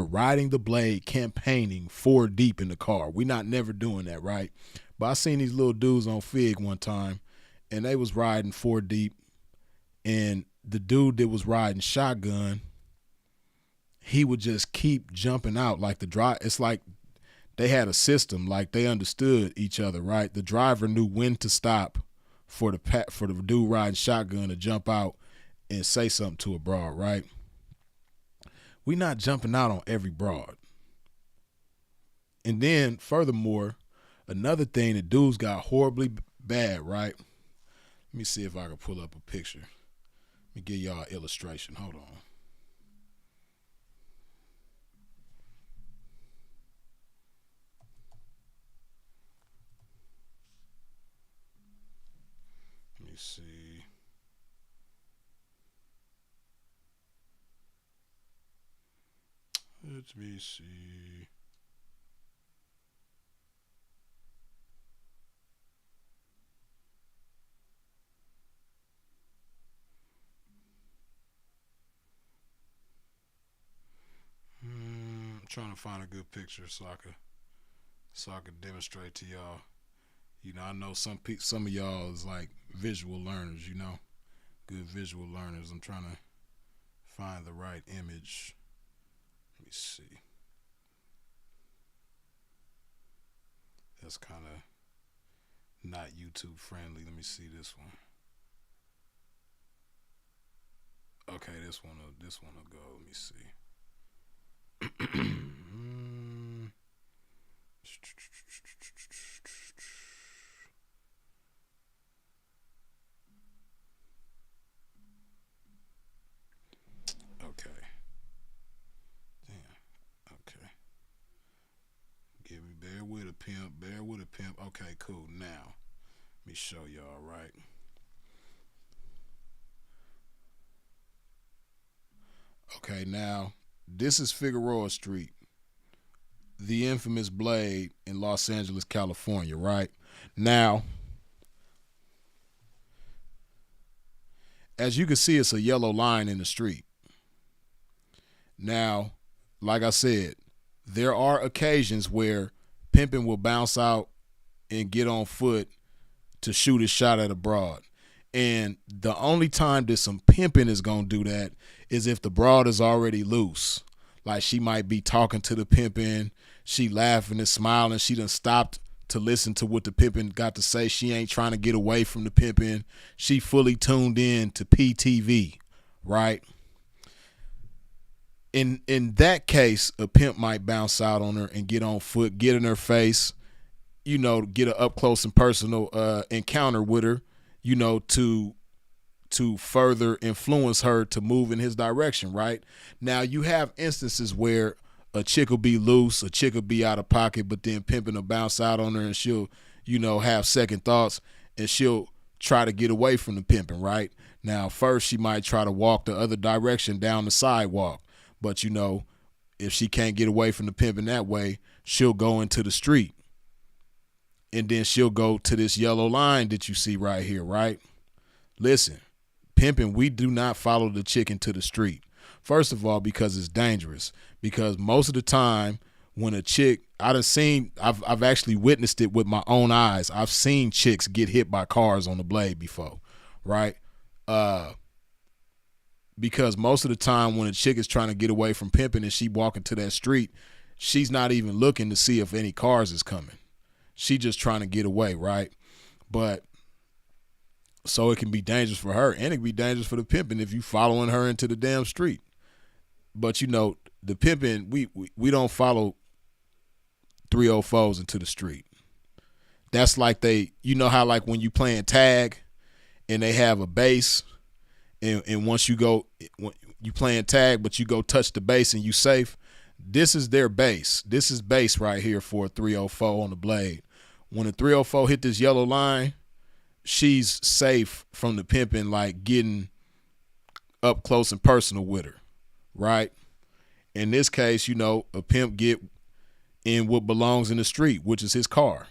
riding the blade, campaigning 4 deep in the car. We not never doing that, right? But I seen these little dudes on Fig one time, and they was riding 4 deep, and the dude that was riding shotgun, he would just keep jumping out like the drive. It's like they had a system, like they understood each other, right? The driver knew when to stop for the dude riding shotgun to jump out and say something to a broad, right? We not jumping out on every broad. And then furthermore, another thing that dudes got horribly bad, right? Let me see if I can pull up a picture. Let me give y'all an illustration. Hold on. Let me see. Let me see. I'm trying to find a good picture so I could demonstrate to y'all. I know some of y'all is like visual learners, good visual learners. I'm trying to find the right image. Let me see. That's kind of not YouTube friendly. Let me see this one. Okay, this one will go. Let me see. Okay. Damn. Okay. Bear with a pimp. Bear with a pimp. Okay, cool. Now, let me show y'all, right? Okay, now, this is Figueroa Street, the infamous Blade in Los Angeles, California, right? Now, as you can see, it's a yellow line in the street. Now, like I said, there are occasions where pimping will bounce out and get on foot to shoot a shot at a broad. And the only time that some pimping is going to do that is if the broad is already loose. Like she might be talking to the pimping, she laughing and smiling, she done stopped to listen to what the pimping got to say. She ain't trying to get away from the pimping. She fully tuned in to PTV, right? In that case, a pimp might bounce out on her and get on foot, get in her face, you know, get an up close and personal encounter with her, you know, to further influence her to move in his direction, right? Now, you have instances where a chick will be loose, a chick will be out of pocket, but then pimping will bounce out on her and she'll, you know, have second thoughts and she'll try to get away from the pimping, right? Now, first she might try to walk the other direction down the sidewalk, but, you know, if she can't get away from the pimping that way, she'll go into the street. And then she'll go to this yellow line that you see right here, right? Listen, pimping, we do not follow the chick into the street. First of all, because it's dangerous. Because most of the time when a chick, I've actually witnessed it with my own eyes. I've seen chicks get hit by cars on the Blade before, right? Because most of the time when a chick is trying to get away from pimping and she walking to that street, she's not even looking to see if any cars is coming. She just trying to get away, right? But so it can be dangerous for her and it can be dangerous for the pimping if you following her into the damn street. But, you know, the pimping, we don't follow 304s into the street. That's like you know how like when you playing tag and they have a base and once you go, you playing tag but you go touch the base and you safe, this is their base. This is base right here for a 304 on the Blade. When a 304 hit this yellow line, she's safe from the pimping, like getting up close and personal with her, right? In this case, you know, a pimp get in what belongs in the street, which is his car.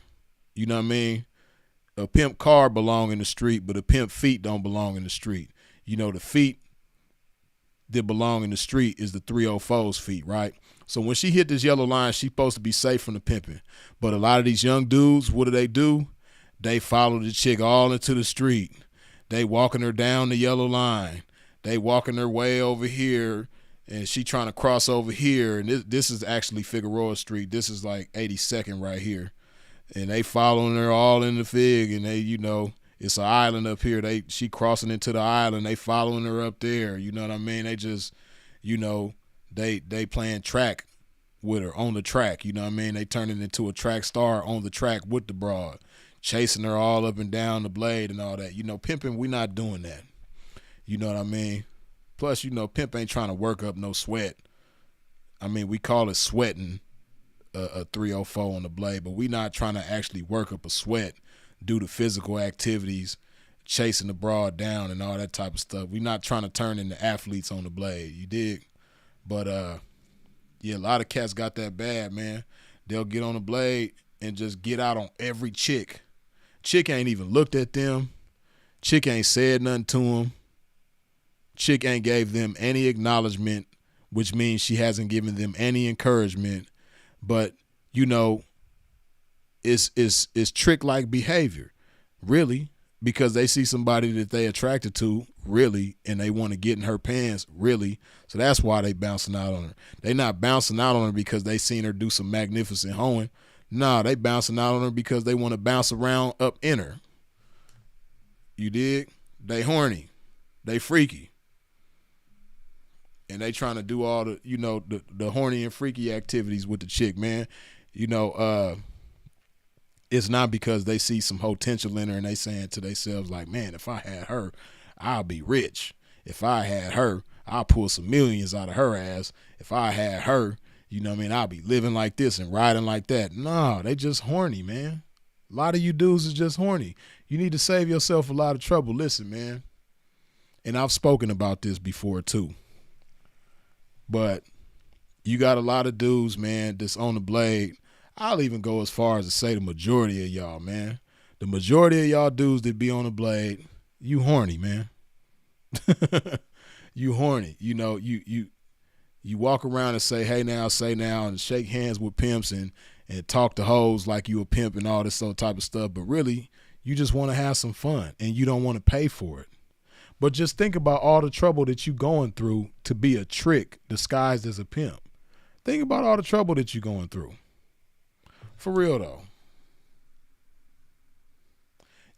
You know what I mean? A pimp car belong in the street, but a pimp feet don't belong in the street. You know, the feet that belong in the street is the 304's feet, right? So when she hit this yellow line, she's supposed to be safe from the pimping. But a lot of these young dudes, what do? They follow the chick all into the street. They walking her down the yellow line. They walking her way over here, and she trying to cross over here. And this is actually Figueroa Street. This is like 82nd right here. And they following her all in the fig, and they, you know, it's an island up here. She crossing into the island. They following her up there. You know what I mean? They just, you know, they playing track with her on the track. You know what I mean? They turning into a track star on the track with the broad, chasing her all up and down the Blade and all that. You know, pimping, we not doing that. You know what I mean? Plus, you know, pimp ain't trying to work up no sweat. I mean, we call it sweating a 304 on the Blade, but we not trying to actually work up a sweat due to physical activities, chasing the broad down and all that type of stuff. We not trying to turn into athletes on the Blade. You dig? But, yeah, a lot of cats got that bad, man. They'll get on the Blade and just get out on every chick. Chick ain't even looked at them. Chick ain't said nothing to them. Chick ain't gave them any acknowledgement, which means she hasn't given them any encouragement. But, you know, it's trick-like behavior, really, because they see somebody that they attracted to, really, and they want to get in her pants, really. So that's why they bouncing out on her. They not bouncing out on her because they seen her do some magnificent hoeing. Nah, they bouncing out on her because they want to bounce around up in her. You dig? They horny. They freaky. and they trying to do all the, you know, the horny and freaky activities with the chick, man. You know, it's not because they see some potential in her and they saying to themselves like, man, if I had her, I'll be rich. If I had her, I'll pull some millions out of her ass. If I had her, you know what I mean, I'll be living like this and riding like that. No, they just horny, man. A lot of you dudes is just horny. You need to save yourself a lot of trouble. Listen, man, and I've spoken about this before too, but you got a lot of dudes, man, that's on the blade. I'll even go as far as to say the majority of y'all, man. The majority of y'all dudes that be on the blade, you horny, man. You horny. You know, you walk around and say, hey now, say now, and shake hands with pimps and talk to hoes like you a pimp and all this sort of type of stuff. But really, you just want to have some fun and you don't want to pay for it. But just think about all the trouble that you going through to be a trick disguised as a pimp. Think about all the trouble that you're going through. For real, though.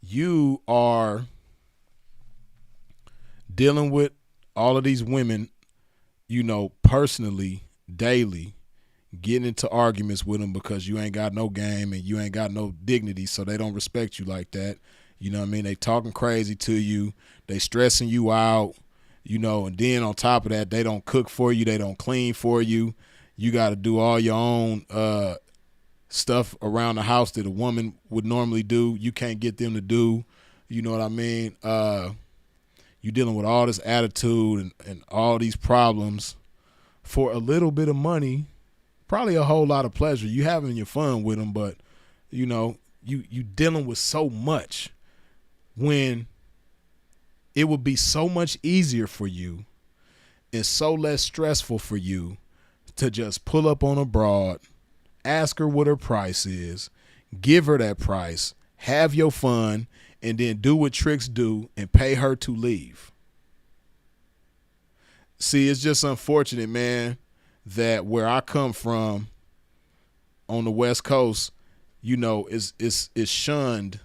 You are dealing with all of these women, you know, personally, daily, getting into arguments with them because you ain't got no game and you ain't got no dignity, so they don't respect you like that. You know what I mean? They talking crazy to you. They stressing you out, you know, and then on top of that, they don't cook for you. They don't clean for you. You got to do all your own stuff around the house that a woman would normally do. You can't get them to do. You know what I mean? You dealing with all this attitude and all these problems for a little bit of money, probably a whole lot of pleasure. You having your fun with them, but, you know, you dealing with so much when it would be so much easier for you and so less stressful for you to just pull up on a broad, ask her what her price is, give her that price, have your fun, and then do what tricks do and pay her to leave. See, it's just unfortunate, man, that where I come from on the West Coast, you know, it's shunned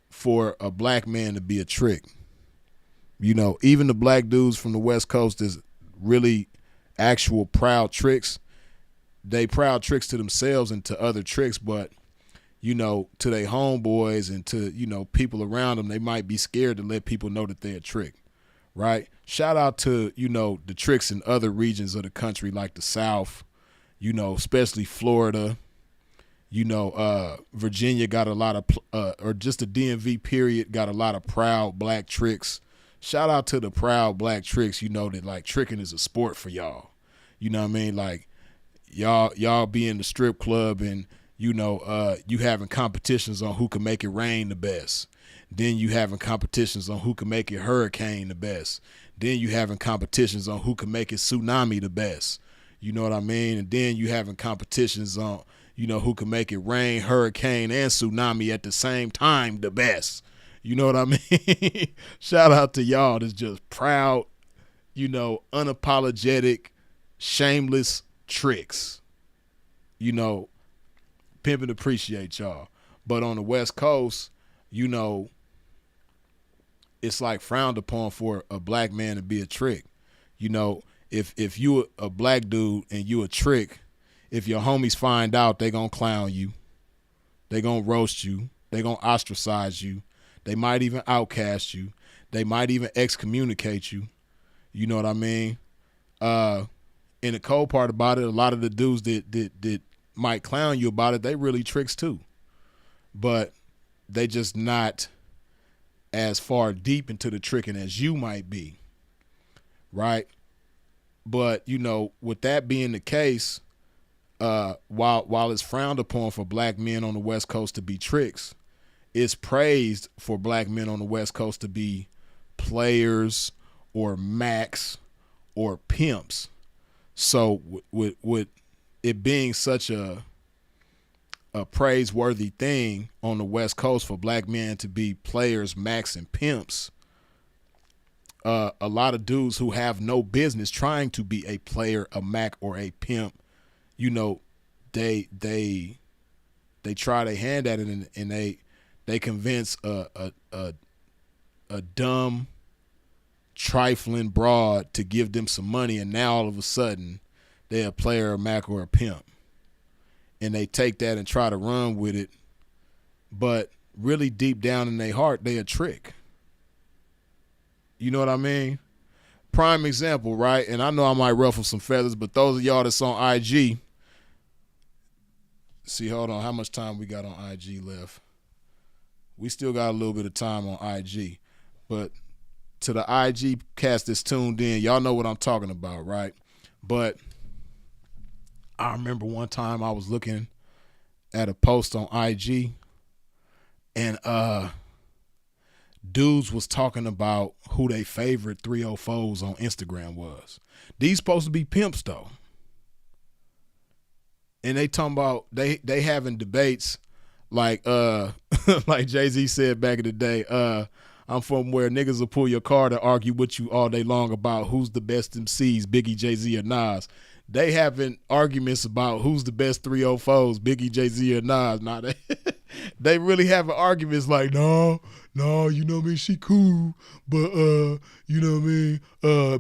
for a black man to be a trick. You know, even the black dudes from the West Coast is really actual proud tricks. They proud tricks to themselves and to other tricks, but, you know, to their homeboys and to, you know, people around them, they might be scared to let people know that they're a trick, right? Shout out to, you know, the tricks in other regions of the country like the South, you know, especially Florida. You know, Virginia got a lot of, or just the DMV period, got a lot of proud black tricks. Shout out to the proud black tricks, you know, that like tricking is a sport for y'all. You know what I mean? Like y'all be in the strip club and, you know, you having competitions on who can make it rain the best. Then you having competitions on who can make it hurricane the best. Then you having competitions on who can make it tsunami the best. You know what I mean? And then you having competitions on, you know, who can make it rain, hurricane, and tsunami at the same time the best. You know what I mean? Shout out to y'all that's just proud, you know, unapologetic, shameless tricks. You know, pimping appreciate y'all. But on the West Coast, you know, it's like frowned upon for a black man to be a trick. You know, if you a black dude and you a trick, if your homies find out, they gonna clown you. They gonna roast you. They gonna ostracize you. They might even outcast you. They might even excommunicate you. You know what I mean? And the cold part about it, a lot of the dudes that might clown you about it, they really tricks too. But they just not as far deep into the tricking as you might be. Right? But, you know, with that being the case, while it's frowned upon for black men on the West Coast to be tricks, it's praised for black men on the West Coast to be players or max or pimps. So with it being such a praiseworthy thing on the West Coast for black men to be players, max, and pimps, a lot of dudes who have no business trying to be a player, a mac, or a pimp, you know, they try their hand at it and they convince a dumb trifling broad to give them some money, and now all of a sudden they're a player, a Mac, or a pimp. And they take that and try to run with it, but really deep down in their heart, they a trick. You know what I mean? Prime example, right? And I know I might ruffle some feathers, but those of y'all that's on IG, see, hold on, how much time we got on IG left? We still got a little bit of time on IG, but to the IG cast that's tuned in, y'all know what I'm talking about, right? But I remember one time I was looking at a post on IG, and dudes was talking about who they favorite 304s on Instagram was. These supposed to be pimps though. And they talking about they having debates like like Jay-Z said back in the day, I'm from where niggas will pull your car to argue with you all day long about who's the best MCs, Biggie, Jay-Z, or Nas. They having arguments about who's the best 304s, Biggie, Jay-Z, or Nas. Nah, they really having arguments like, no, you know what I mean, she cool, but you know what I mean,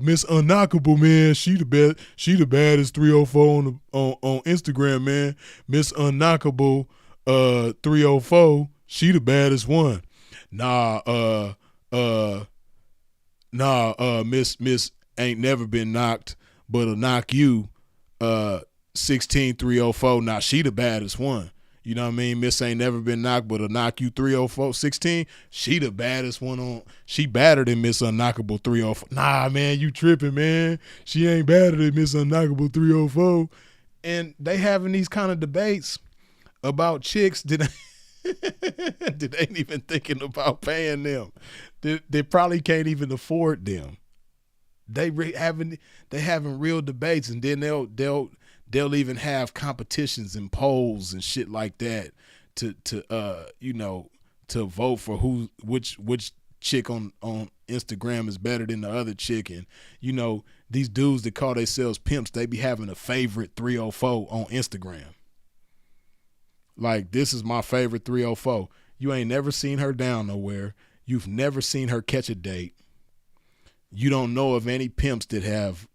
Miss Unknockable, man, she the baddest 304 on Instagram, man. Miss Unknockable 304, she the baddest one. Miss ain't never been knocked, but'll knock you 16-304. Nah, she the baddest one. You know what I mean? Miss ain't never been knocked, but'll knock you 304. 16, she the baddest one on. She badder than Miss Unknockable 304. Nah, man, you tripping, man. She ain't badder than Miss Unknockable 304. And they having these kind of debates about chicks that ain't even thinking about paying them. They probably can't even afford them. They having real debates, and then they'll even have competitions and polls and shit like that to vote for which chick on Instagram is better than the other chick. And you know, these dudes that call themselves pimps, they be having a favorite 304 on Instagram. Like, this is my favorite 304. You ain't never seen her down nowhere. You've never seen her catch a date. You don't know of any pimps that have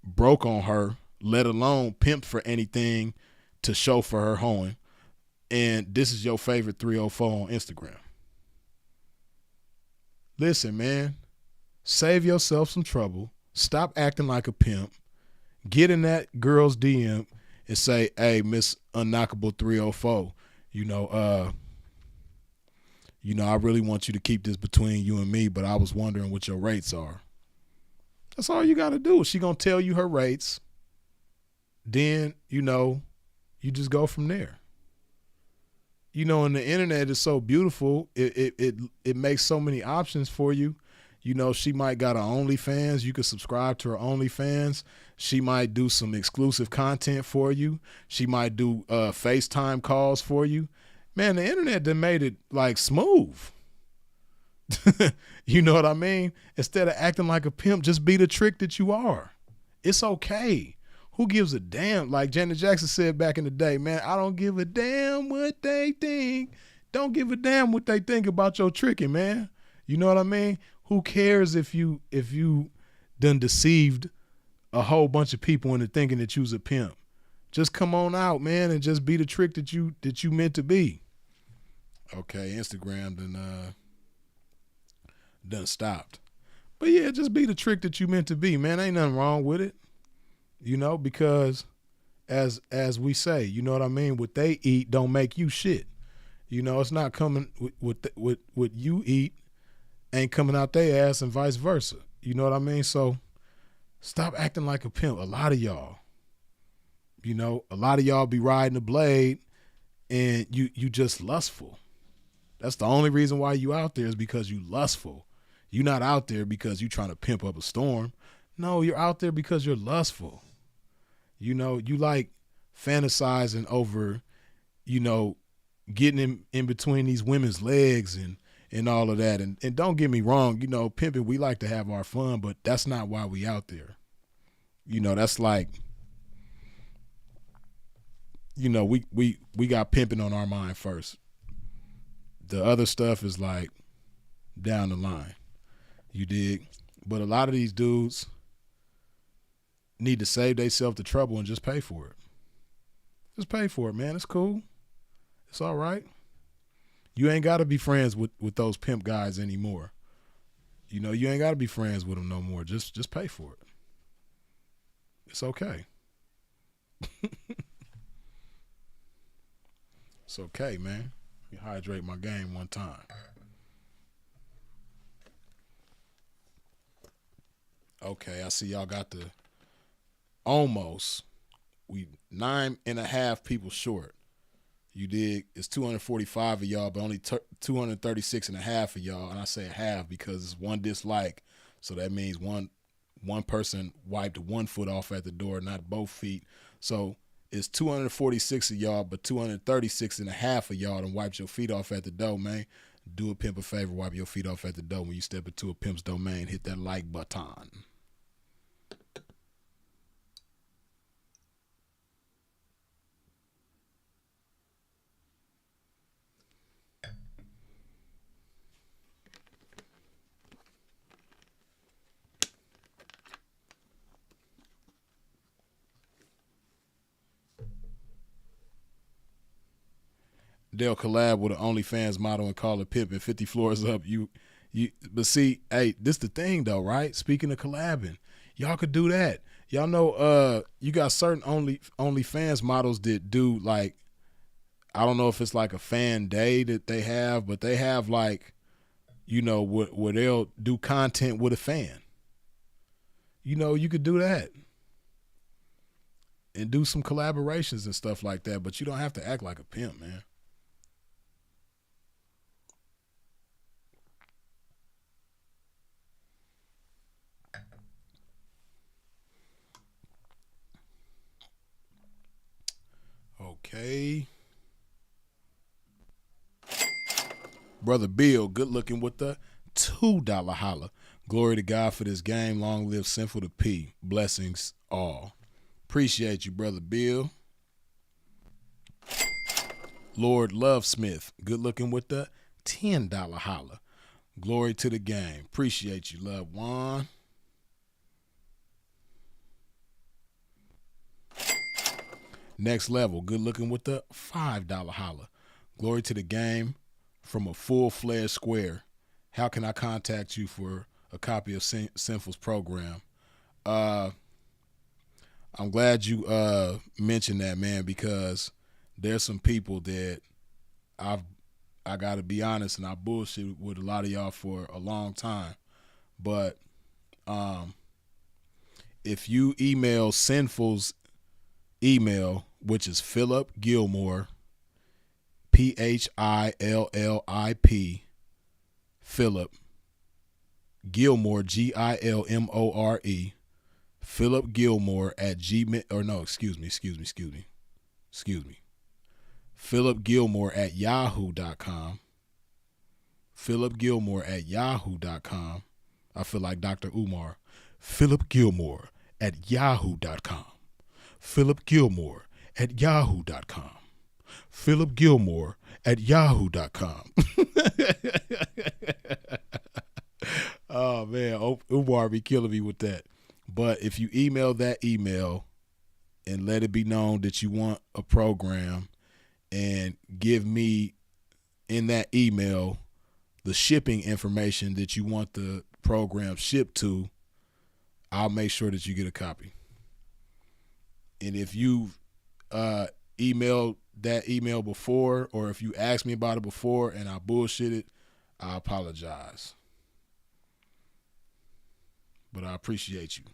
broke on her, let alone pimped for anything to show for her hoeing. And this is your favorite 304 on Instagram. Listen, man, save yourself some trouble. Stop acting like a pimp. Get in that girl's DM and say, hey, Miss Unknockable 304, I really want you to keep this between you and me, but I was wondering what your rates are. That's all you got to do. She going to tell you her rates. Then, you just go from there. And the internet is so beautiful. It makes so many options for you. She might got her OnlyFans. You can subscribe to her OnlyFans. She might do some exclusive content for you. She might do FaceTime calls for you. Man, the internet done made it like smooth. You know what I mean? Instead of acting like a pimp, just be the trick that you are. It's okay. Who gives a damn? Like Janet Jackson said back in the day, man, I don't give a damn what they think. Don't give a damn what they think about your tricking, man. You know what I mean? Who cares if you done deceived a whole bunch of people into thinking that you's a pimp? Just come on out, man, and just be the trick that you meant to be. Okay, Instagram done stopped. But yeah, just be the trick that you meant to be, man. Ain't nothing wrong with it. Because as we say, you know what I mean? What they eat don't make you shit. It's not coming with what you eat ain't coming out their ass and vice versa. You know what I mean? So stop acting like a pimp. A lot of y'all be riding a blade and you just lustful. That's the only reason why you out there is because you lustful. You're not out there because you trying to pimp up a storm. No, you're out there because you're lustful. You like fantasizing over, getting in between these women's legs and all of that. And don't get me wrong, pimping, we like to have our fun, but that's not why we out there. That's like, we got pimping on our mind first. The other stuff is like down the line. You dig? But a lot of these dudes need to save themselves the trouble and just pay for it. Just pay for it, man. It's cool. It's all right. You ain't got to be friends with those pimp guys anymore. You know, you ain't got to be friends with them no more. Just pay for it. It's okay. It's okay, man. Let me hydrate my game one time. Okay, I see y'all got the almost. We 9.5 people short. You dig? It's 245 of y'all, but only 236.5 of y'all. And I say half because it's one dislike. So that means one person wiped one foot off at the door, not both feet. So it's 246 of y'all, but 236.5 of y'all done wiped your feet off at the door, man. Do a pimp a favor, wipe your feet off at the door when you step into a pimp's domain. Hit that like button. They'll collab with an OnlyFans model and call it pimping 50 floors up. But see, hey, this the thing though, right? Speaking of collabing, y'all could do that. Y'all know, you got certain OnlyFans models that do like, I don't know if it's like a fan day that they have, but they have like, you know, where they'll do content with a fan. You know, you could do that and do some collaborations and stuff like that, but you don't have to act like a pimp, man. Okay. Brother Bill, good looking with the $2 holla. Glory to God for this game. Long live Sinful to P. Blessings all. Appreciate you, Brother Bill. Lord Love Smith, good looking with the $10 holla. Glory to the game. Appreciate you, Love Juan. Next Level, good looking with the $5 holla. Glory to the game from a full-fledged square. How can I contact you for a copy of Sinful's program? I'm glad you mentioned that, man, because there's some people that I got to be honest, and I bullshit with a lot of y'all for a long time. But if you email Sinful's email, which is Phillip Gilmore, Phillip, Phillip Gilmore, Gilmore, Phillip Gilmore at Gmail, or no, excuse me. Phillip Gilmore at yahoo.com. Phillip Gilmore at yahoo.com. I feel like Dr. Umar. Phillip Gilmore at yahoo.com. Phillip Gilmore at yahoo.com. Phillip Gilmore at yahoo.com. Oh, man. Umar be killing me with that. But if you email that email and let it be known that you want a program and give me in that email the shipping information that you want the program shipped to, I'll make sure that you get a copy. And if you emailed that email before, or if you asked me about it before and I bullshitted, I apologize. But I appreciate you.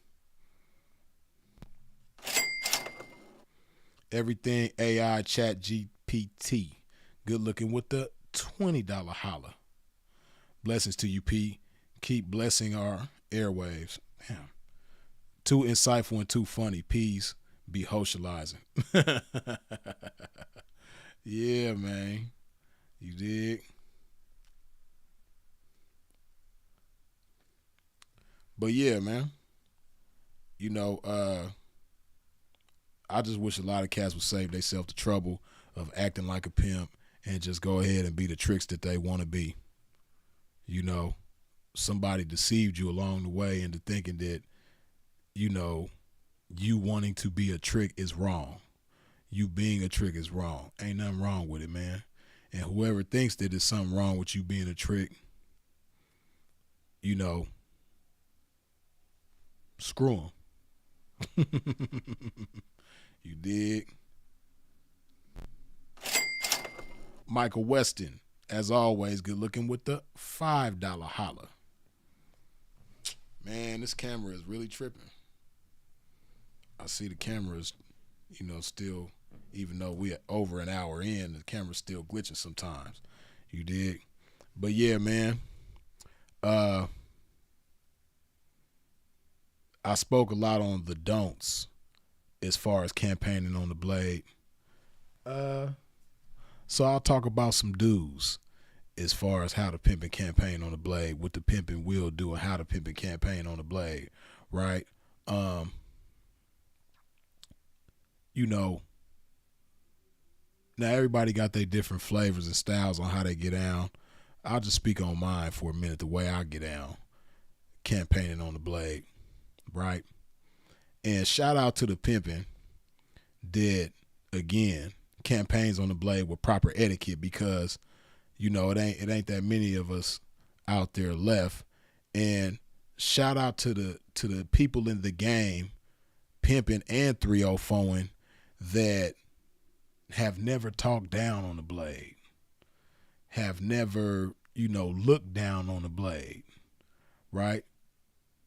Everything AI Chat GPT. Good looking with the $20 holla. Blessings to you, P. Keep blessing our airwaves. Damn. Too insightful and too funny. P's be socializing. Yeah, man. You dig? But yeah, man. You know, I just wish a lot of cats would save themselves the trouble of acting like a pimp and just go ahead and be the tricks that they want to be. You know, somebody deceived you along the way into thinking that, you know, you wanting to be a trick is wrong. You being a trick is wrong. Ain't nothing wrong with it, man. And whoever thinks that there's something wrong with you being a trick, you know, screw them. You dig? Michael Weston, as always, good looking with the $5 holla. Man, this camera is really tripping. I see the cameras, you know, still, even though we're over an hour in, the camera's still glitching sometimes. You dig? But yeah, man. I spoke a lot on the don'ts as far as campaigning on the blade. So I'll talk about some do's as far as how to pimp and campaign on the blade, what the pimping will do, and how to pimp and campaign on the blade, right? You know, now everybody got their different flavors and styles on how they get down. I'll just speak on mine for a minute, the way I get down, campaigning on the blade, right? And shout out to the pimping that, again, campaigns on the blade with proper etiquette, because, you know, it ain't that many of us out there left. And shout out to the people in the game, pimping and 304ing, that have never talked down on the blade, have never, you know, looked down on the blade, right?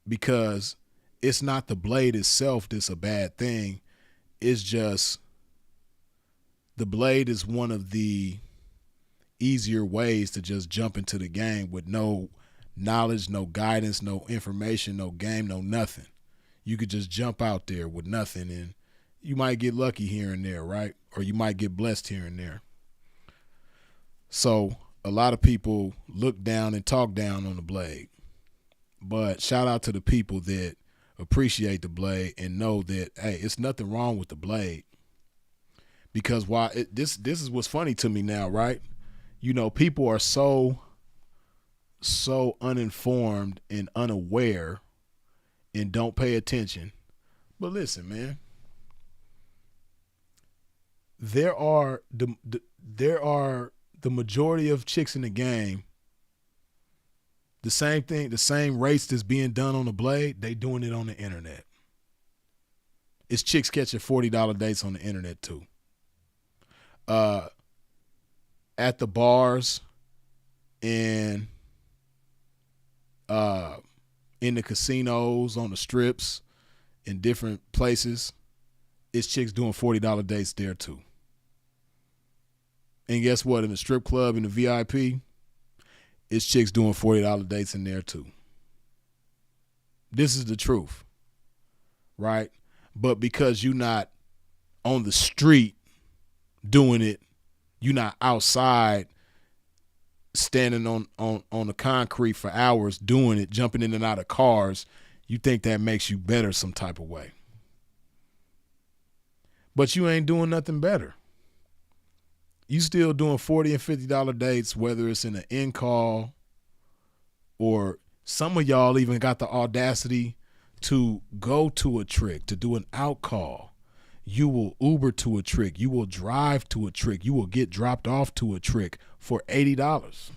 Because it's not the blade itself that's a bad thing. It's just the blade is one of the easier ways to just jump into the game with no knowledge, no guidance, no information, no game, no nothing. You could just jump out there with nothing, and you might get lucky here and there, right? Or you might get blessed here and there. So a lot of people look down and talk down on the blade. But shout out to the people that appreciate the blade and know that, hey, it's nothing wrong with the blade. Because this is what's funny to me now, right? You know, people are so uninformed and unaware and don't pay attention. But listen, man, there are the majority of chicks in the game, the same thing, the same race that's being done on the blade, they doing it on the internet. It's chicks catching $40 dates on the internet too. At the bars and in the casinos, on the strips, in different places, it's chicks doing $40 dates there too. And guess what? In the strip club, in the VIP, it's chicks doing $40 dates in there too. This is the truth, right? But because you're not on the street doing it, you're not outside standing on the concrete for hours doing it, jumping in and out of cars, you think that makes you better some type of way. But you ain't doing nothing better. You still doing $40 and $50 dates, whether it's in an in-call, or some of y'all even got the audacity to go to a trick, to do an out call. You will Uber to a trick. You will drive to a trick. You will get dropped off to a trick for $80.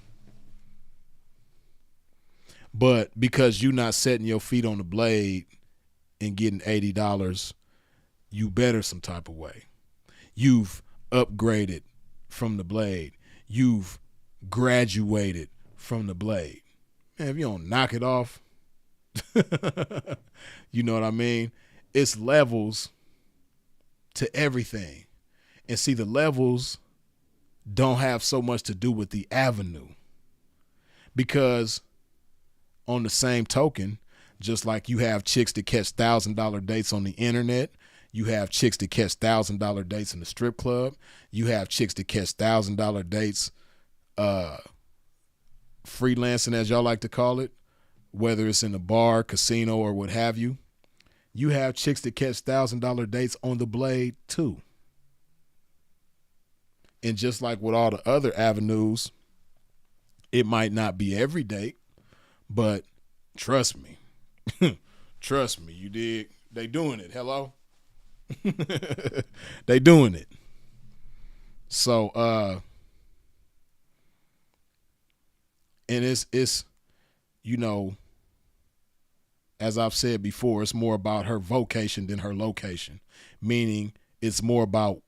But because you're not setting your feet on the blade and getting $80, you better some type of way. You've upgraded from the blade. You've graduated from the blade. Man, if you don't knock it off, you know what I mean? It's levels to everything. And see, the levels don't have so much to do with the avenue. Because on the same token, just like you have chicks that catch $1,000 dates on the internet, you have chicks that catch $1,000 dates in the strip club, you have chicks that catch $1,000 dates freelancing, as y'all like to call it, whether it's in a bar, casino, or what have you. You have chicks that catch $1,000 dates on the blade too. And just like with all the other avenues, it might not be every date, But trust me, trust me, you dig? They doing it. Hello? They doing it. So, and it's, you know, as I've said before, it's more about her vocation than her location, meaning it's more about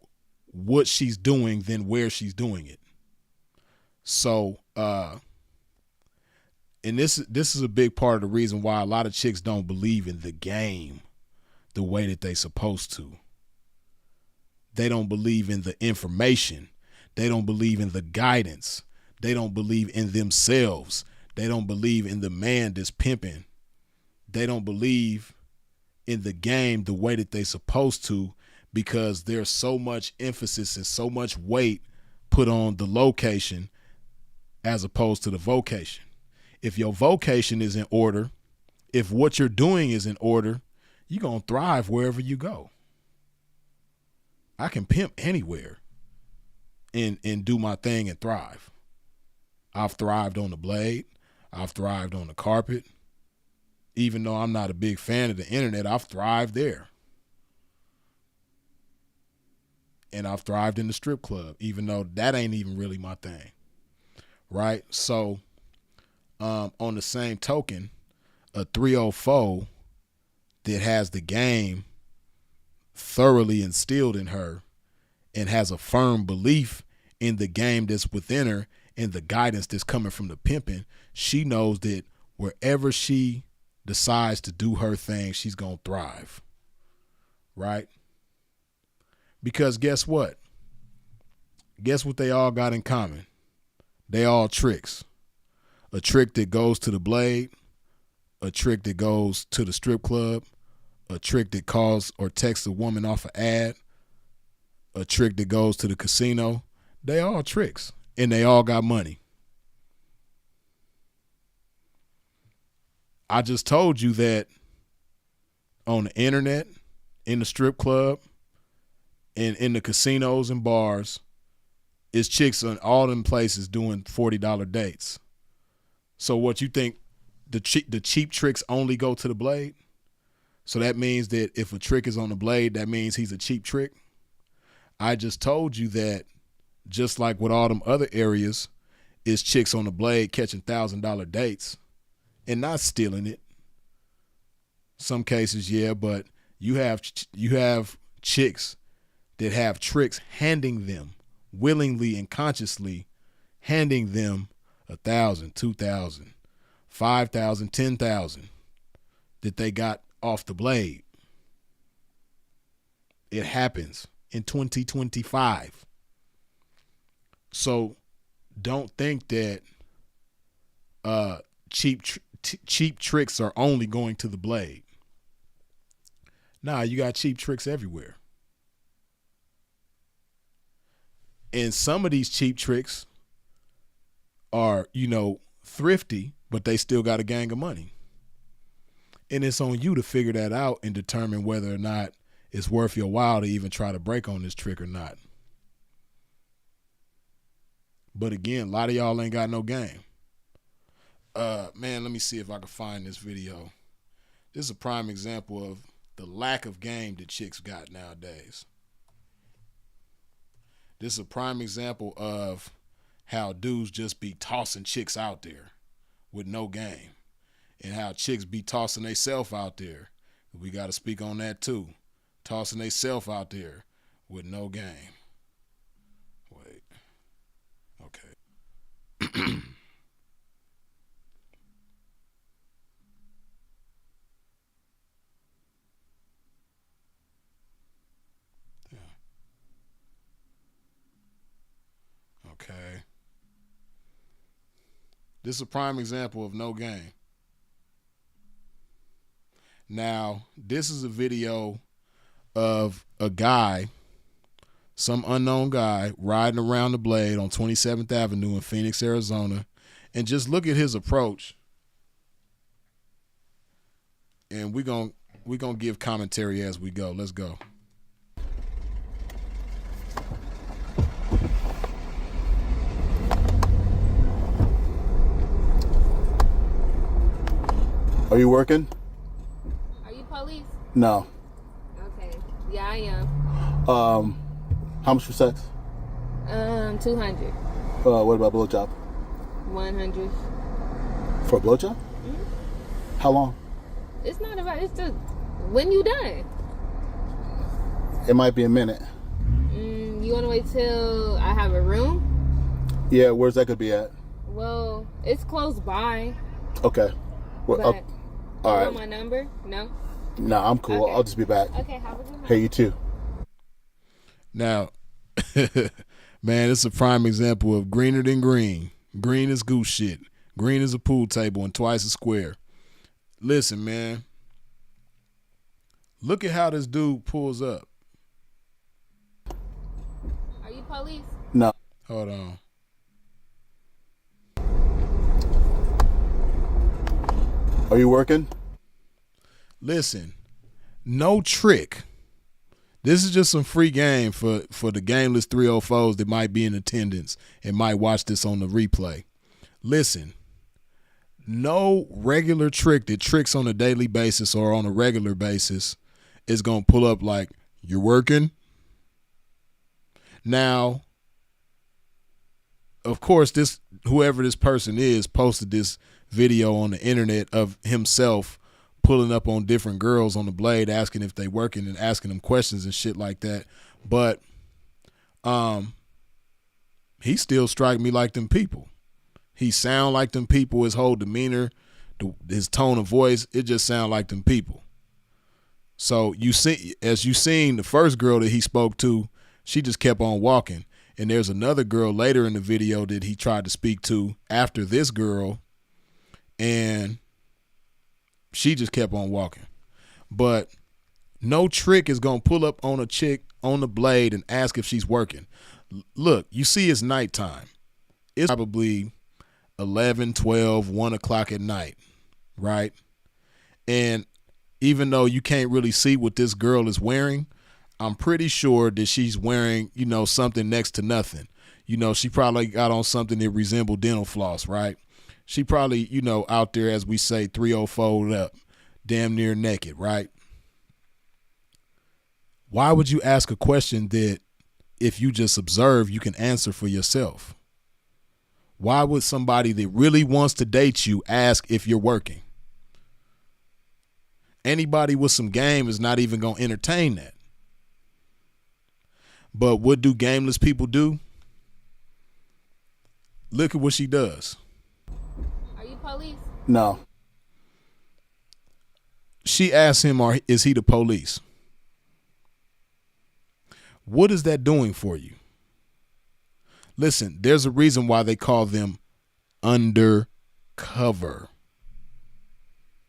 what she's doing than where she's doing it. So, and this is a big part of the reason why a lot of chicks don't believe in the game the way that they supposed to. They don't believe in the information. They don't believe in the guidance. They don't believe in themselves. They don't believe in the man that's pimping. They don't believe in the game the way that they supposed to, because there's so much emphasis and so much weight put on the location as opposed to the vocation. If your vocation is in order, if what you're doing is in order, you're going to thrive wherever you go. I can pimp anywhere and do my thing and thrive. I've thrived on the blade. I've thrived on the carpet. Even though I'm not a big fan of the internet, I've thrived there. And I've thrived in the strip club, even though that ain't even really my thing. Right? So, on the same token, a 304 that has the game thoroughly instilled in her and has a firm belief in the game that's within her and the guidance that's coming from the pimping, she knows that wherever she decides to do her thing, she's going to thrive. Right? Because guess what? Guess what they all got in common? They all tricks. A trick that goes to the blade, a trick that goes to the strip club, a trick that calls or texts a woman off an ad, a trick that goes to the casino. They all tricks, and they all got money. I just told you that on the internet, in the strip club, and in the casinos and bars, it's chicks in all them places doing $40 dates. So what you think, the cheap tricks only go to the blade? So that means that if a trick is on the blade, that means he's a cheap trick? I just told you that just like with all them other areas, it's chicks on the blade catching $1,000 dates and not stealing it. Some cases, yeah, but you have chicks that have tricks handing them, willingly and consciously handing them 1,000, 2,000, 5,000, 10,000 that they got off the blade. It happens in 2025. So don't think that cheap tricks are only going to the blade. Nah, you got cheap tricks everywhere. And some of these cheap tricks are, thrifty, but they still got a gang of money. And it's on you to figure that out and determine whether or not it's worth your while to even try to break on this trick or not. But again, a lot of y'all ain't got no game. Man, let me see if I can find this video. This is a prime example of the lack of game that chicks got nowadays. This is a prime example of how dudes just be tossing chicks out there with no game, and how chicks be tossing they self out there. We got to speak on that too. Tossing they self out there with no game. Wait. Okay. Okay. This is a prime example of no game. Now, this is a video of a guy, some unknown guy, riding around the blade on 27th Avenue in Phoenix, Arizona. And just look at his approach. And we're gonna give commentary as we go. Let's go. Are you working? Are you police? No. Okay. Yeah, I am. How much for sex? 200. What about blowjob? 100. For a blowjob? Mm-hmm. How long? It's not about, it's just when you done. It might be a minute. You want to wait till I have a room? Yeah, where's that gonna be at? Well, it's close by. Okay. Well, But all you right. want my number? No? Nah, I'm cool. Okay. I'll just be back. Okay, have a good night. Hey, you too. Now, man, it's a prime example of greener than green. Green is goose shit. Green is a pool table and twice a square. Listen, man. Look at how this dude pulls up. Are you police? No. Hold on. Are you working? Listen, no trick. This is just some free game for the gameless 304s that might be in attendance and might watch this on the replay. Listen, no regular trick that tricks on a daily basis or on a regular basis is going to pull up like, you're working? Now, of course, whoever this person is posted this video on the internet of himself pulling up on different girls on the blade, asking if they working and asking them questions and shit like that. But he still strike me like them people. He sound like them people. His whole demeanor, his tone of voice, it just sound like them people. So you see, as you seen, the first girl that he spoke to, she just kept on walking. And there's another girl later in the video that he tried to speak to after this girl, and she just kept on walking. But no trick is going to pull up on a chick on the blade and ask if she's working. Look, you see it's nighttime. It's probably 11, 12, 1 o'clock at night, right? And even though you can't really see what this girl is wearing, I'm pretty sure that she's wearing, something next to nothing. She probably got on something that resembled dental floss, right? She probably, out there, as we say, 304 up, damn near naked, right? Why would you ask a question that if you just observe, you can answer for yourself? Why would somebody that really wants to date you ask if you're working? Anybody with some game is not even going to entertain that. But what do gameless people do? Look at what she does. Are you police? No. She asked him, is he the police? What is that doing for you? Listen, there's a reason why they call them undercover.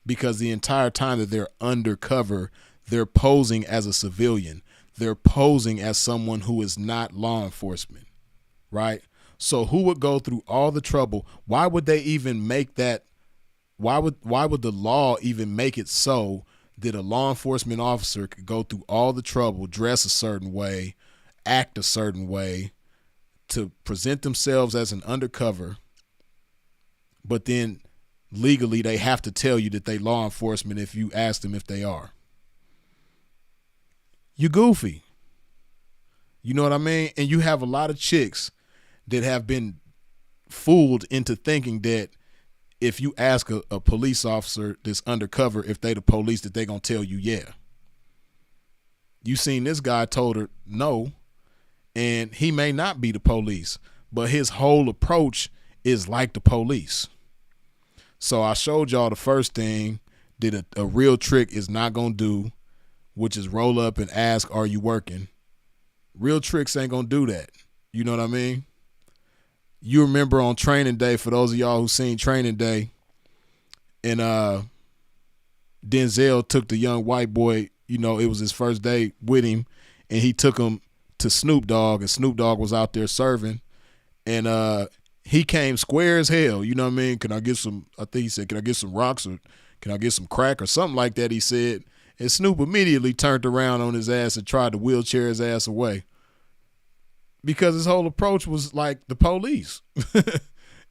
Because the entire time that they're undercover, they're posing as a civilian. They're posing as someone who is not law enforcement, right? So who would go through all the trouble? Why would they even make that? Why would the law even make it so that a law enforcement officer could go through all the trouble, dress a certain way, act a certain way, to present themselves as an undercover, but then legally they have to tell you that they law enforcement if you ask them if they are? You goofy. You know what I mean? And you have a lot of chicks that have been fooled into thinking that if you ask a police officer that's undercover if they the police, that they gonna tell you yeah. You seen this guy told her no, and he may not be the police, but his whole approach is like the police. So I showed y'all the first thing that a real trick is not gonna do, which is roll up and ask, are you working? Real tricks ain't gonna do that. You know what I mean? You remember on Training Day, for those of y'all who seen Training Day, and Denzel took the young white boy, it was his first day with him, and he took him to Snoop Dogg, and Snoop Dogg was out there serving, and he came square as hell, you know what I mean? Can I get some, I think he said, can I get some rocks, or can I get some crack, or something like that, he said. And Snoop immediately turned around on his ass and tried to wheelchair his ass away, because his whole approach was like the police.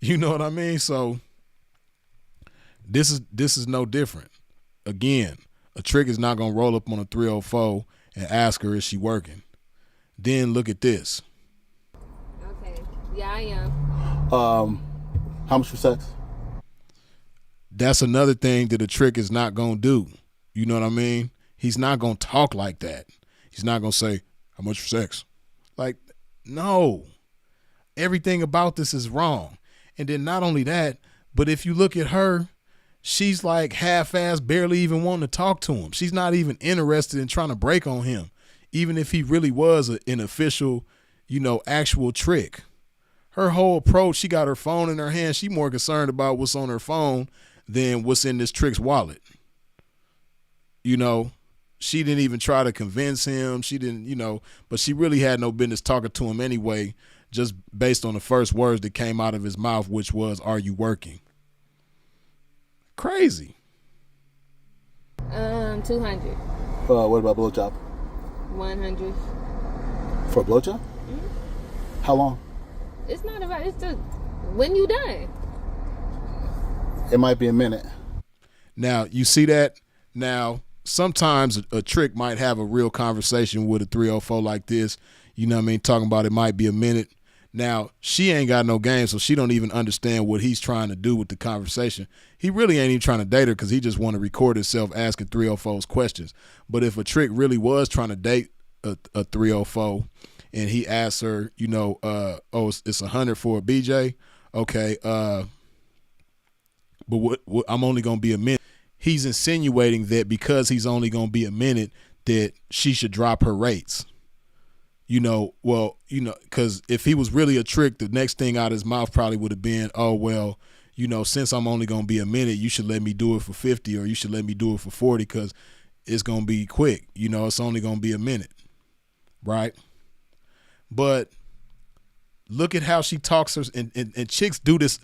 You know what I mean? So This is no different. Again, a trick is not gonna roll up on a 304 and ask her, is she working? Then look at this. Okay. Yeah, I am. How much for sex? That's another thing that a trick is not gonna do. You know what I mean? He's not gonna talk like that. He's not gonna say, how much for sex? Like, no. Everything about this is wrong. And then not only that, but if you look at her, she's like half-assed, barely even wanting to talk to him. She's not even interested in trying to break on him, even if he really was an official, actual trick. Her whole approach, she got her phone in her hand. She more concerned about what's on her phone than what's in this trick's wallet. She didn't even try to convince him. She didn't, but she really had no business talking to him anyway, just based on the first words that came out of his mouth, which was, are you working? Crazy. 200. What about blowjob? 100. For a blowjob? Mm-hmm. How long? It's not about, it's just when you done. It might be a minute. Now, you see that? Now, sometimes a trick might have a real conversation with a 304 like this. You know what I mean? Talking about it might be a minute. Now, she ain't got no game, so she don't even understand what he's trying to do with the conversation. He really ain't even trying to date her because he just want to record himself asking 304's questions. But if a trick really was trying to date a 304 and he asks her, it's 100 for a BJ, okay, but what I'm only going to be a minute. He's insinuating that because he's only going to be a minute that she should drop her rates. Because if he was really a trick, the next thing out of his mouth probably would have been, oh, well, since I'm only going to be a minute, you should let me do it for 50 or you should let me do it for 40 because it's going to be quick. It's only going to be a minute, right? But look at how she talks, and chicks do this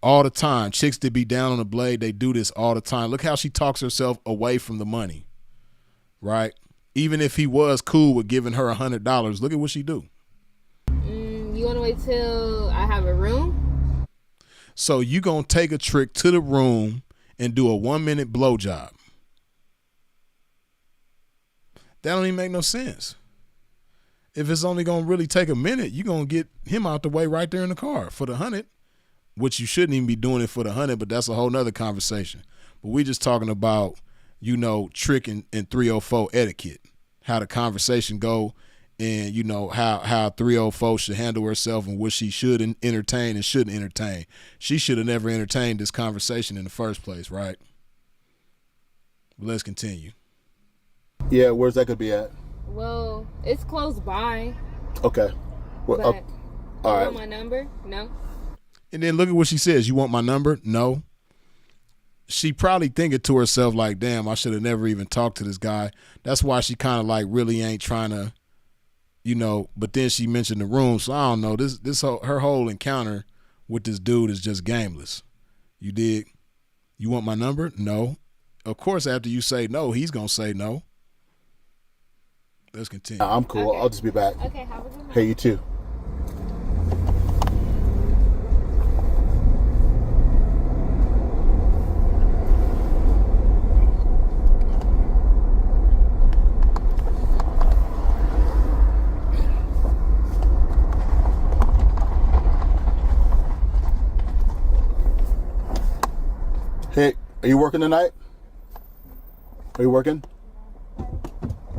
all the time. Chicks that be down on the blade, they do this all the time. Look how she talks herself away from the money, right? Even if he was cool with giving her $100, look at what she do. You want to wait till I have a room? So you going to take a trick to the room and do a 1-minute blowjob. That don't even make no sense. If it's only going to really take a minute, you're going to get him out the way right there in the car for the 100, which you shouldn't even be doing it for the 100, but that's a whole nother conversation. But we just talking about, trick and 304 etiquette, how the conversation go, and how 304 should handle herself and what she should entertain and shouldn't entertain. She should have never entertained this conversation in the first place, right? But let's continue. Yeah, where's that could be at? Well, it's close by. Okay. Well, But all you right. want my number? No. And then look at what she says. You want my number? No. She probably thinking to herself like, damn, I should have never even talked to this guy. That's why she kind of like really ain't trying to, but then she mentioned the room. So I don't know. Her whole encounter with this dude is just gameless. You dig? You want my number? No. Of course, after you say no, he's going to say no. Let's continue. I'm cool. Okay. I'll just be back. Okay, have a good night. Hey, you too. Hey, are you working tonight? Are you working?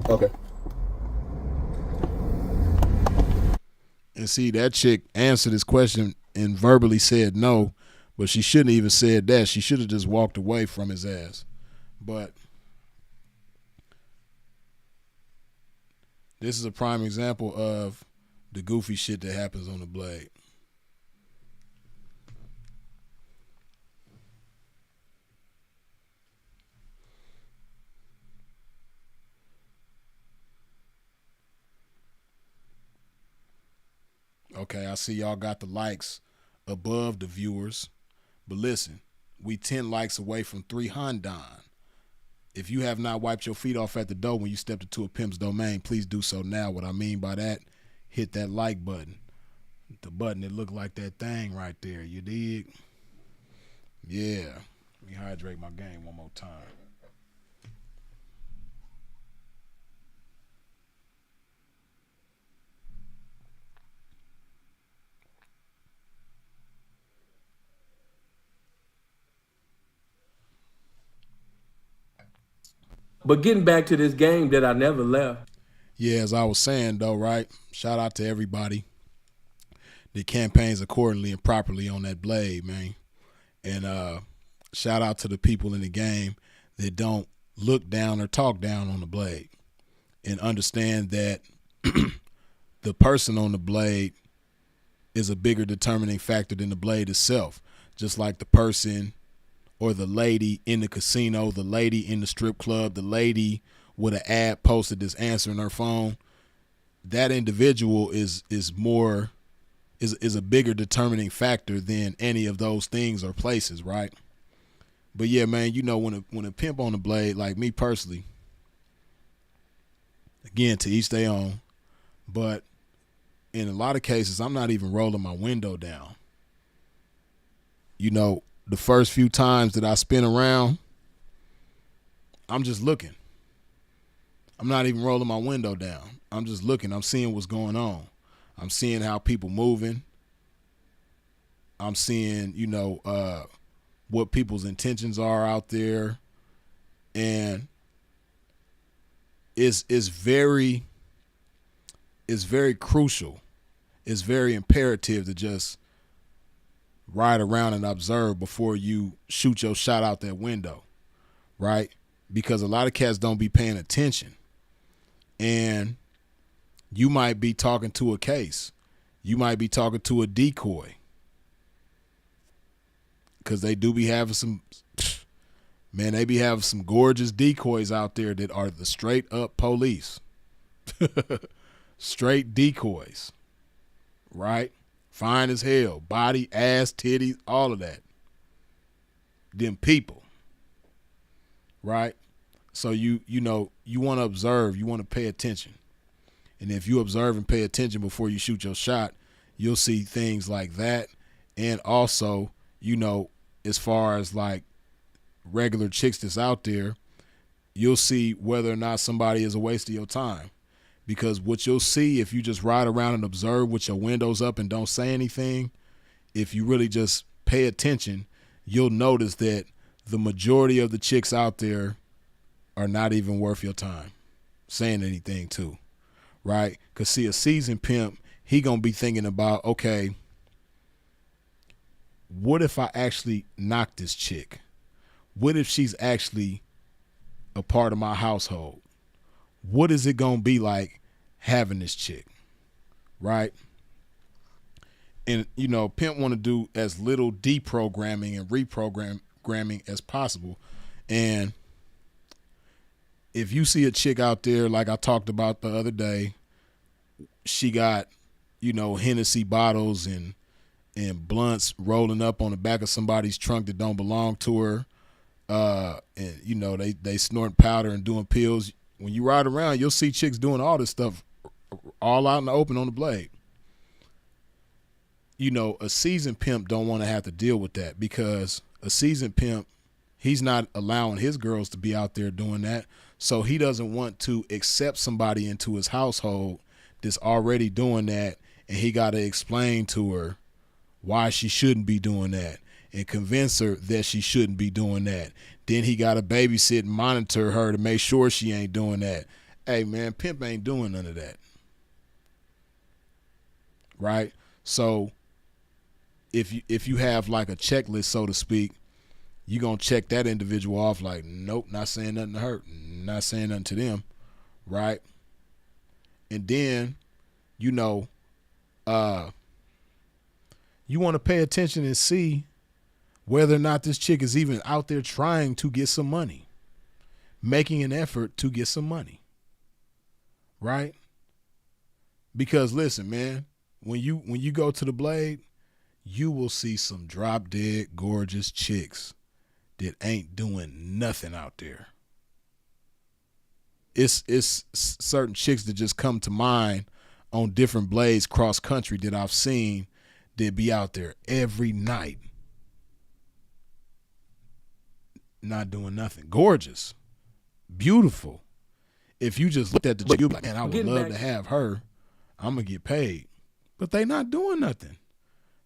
Okay. And see, that chick answered his question and verbally said no, but she shouldn't have even said that. She should have just walked away from his ass. But this is a prime example of the goofy shit that happens on the blade. Okay, I see y'all got the likes above the viewers. But listen, we 10 likes away from 300. If you have not wiped your feet off at the door when you stepped into a pimp's domain, please do so now. What I mean by that, hit that like button. The button that look like that thing right there. You dig? Yeah. Let me hydrate my game one more time. But getting back to this game that I never left. Yeah, as I was saying though, right? Shout out to everybody that campaigns accordingly and properly on that blade, man. And shout out to the people in the game that don't look down or talk down on the blade and understand that the person on the blade is a bigger determining factor than the blade itself. Just like the person or the lady in the casino, the lady in the strip club, the lady with an ad posted that's answering her phone, that individual is a bigger determining factor than any of those things or places, right? But yeah, man, you know, when a pimp on the blade, like me personally, again, to each their own, but in a lot of cases, I'm not even rolling my window down. You know, the first few times that I spin around, I'm just looking. I'm not even rolling my window down. I'm just looking. I'm seeing what's going on. I'm seeing how people moving. I'm seeing, you know, what people's intentions are out there. And it's very crucial. It's very imperative to just ride around and observe before you shoot your shot out that window, right? Because a lot of cats don't be paying attention. And you might be talking to a case. You might be talking to a decoy. Because they do be having some, man, they be having some gorgeous decoys out there that are the straight up police. Straight decoys, right? Fine as hell. Body, ass, titties, all of that. Them people, right? So you know, you want to observe, you want to pay attention. And if you observe and pay attention before you shoot your shot, you'll see things like that. And also, you know, as far as like regular chicks that's out there, you'll see whether or not somebody is a waste of your time. Because what you'll see if you just ride around and observe with your windows up and don't say anything, if you really just pay attention, you'll notice that the majority of the chicks out there are not even worth your time saying anything to, right? Because see, a seasoned pimp, he gonna be thinking about, okay, what if I actually knock this chick? What if she's actually a part of my household? What is it gonna be like having this chick, right? And you know, pimp want to do as little deprogramming and reprogramming as possible. And if you see a chick out there, like I talked about the other day, she got, you know, Hennessy bottles and blunts rolling up on the back of somebody's trunk that don't belong to her, and you know, they snorting powder and doing pills. When you ride around, you'll see chicks doing all this stuff all out in the open on the blade. You know, a seasoned pimp don't want to have to deal with that, because a seasoned pimp, he's not allowing his girls to be out there doing that. So he doesn't want to accept somebody into his household that's already doing that, and he got to explain to her why she shouldn't be doing that and convince her that she shouldn't be doing that. Then he got to babysit and monitor her to make sure she ain't doing that. Hey, man, pimp ain't doing none of that. Right? So if you have like a checklist, so to speak, you're going to check that individual off like, nope, not saying nothing to her, not saying nothing to them, right? And then, you know, you want to pay attention and see whether or not this chick is even out there trying to get some money, making an effort to get some money, right? Because listen, man, when you go to the blade, you will see some drop dead gorgeous chicks that ain't doing nothing out there. It's certain chicks that just come to mind on different blades cross country that I've seen that be out there every night not doing nothing. Gorgeous, beautiful. If you just looked at the chick, you'd be like, man, I would love to have her. I'm going to get paid. But they not doing nothing.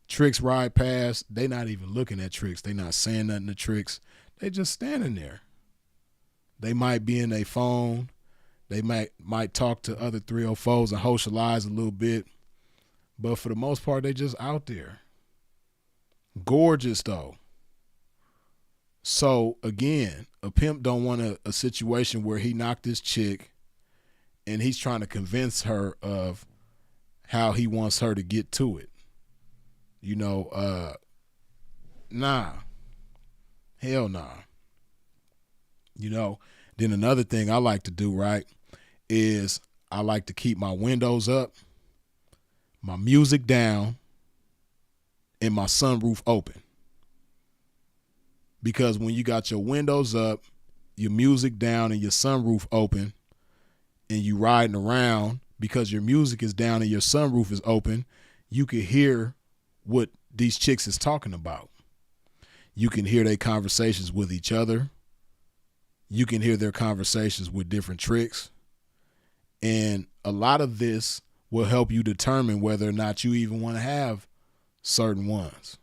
Tricks ride past. They not even looking at Tricks. They not saying nothing to Tricks. They just standing there. They might be in their phone. They might talk to other 304s and socialize a little bit. But for the most part, they just out there. Gorgeous, though. So, again, a pimp don't want a situation where he knocked this chick and he's trying to convince her of how he wants her to get to it. You know, nah. Hell nah. You know, then another thing I like to do, right, is I like to keep my windows up, my music down, and my sunroof open. Because when you got your windows up, your music down, and your sunroof open, and you riding around, because your music is down and your sunroof is open, you can hear what these chicks is talking about. You can hear their conversations with each other. You can hear their conversations with different tricks. And a lot of this will help you determine whether or not you even want to have certain ones.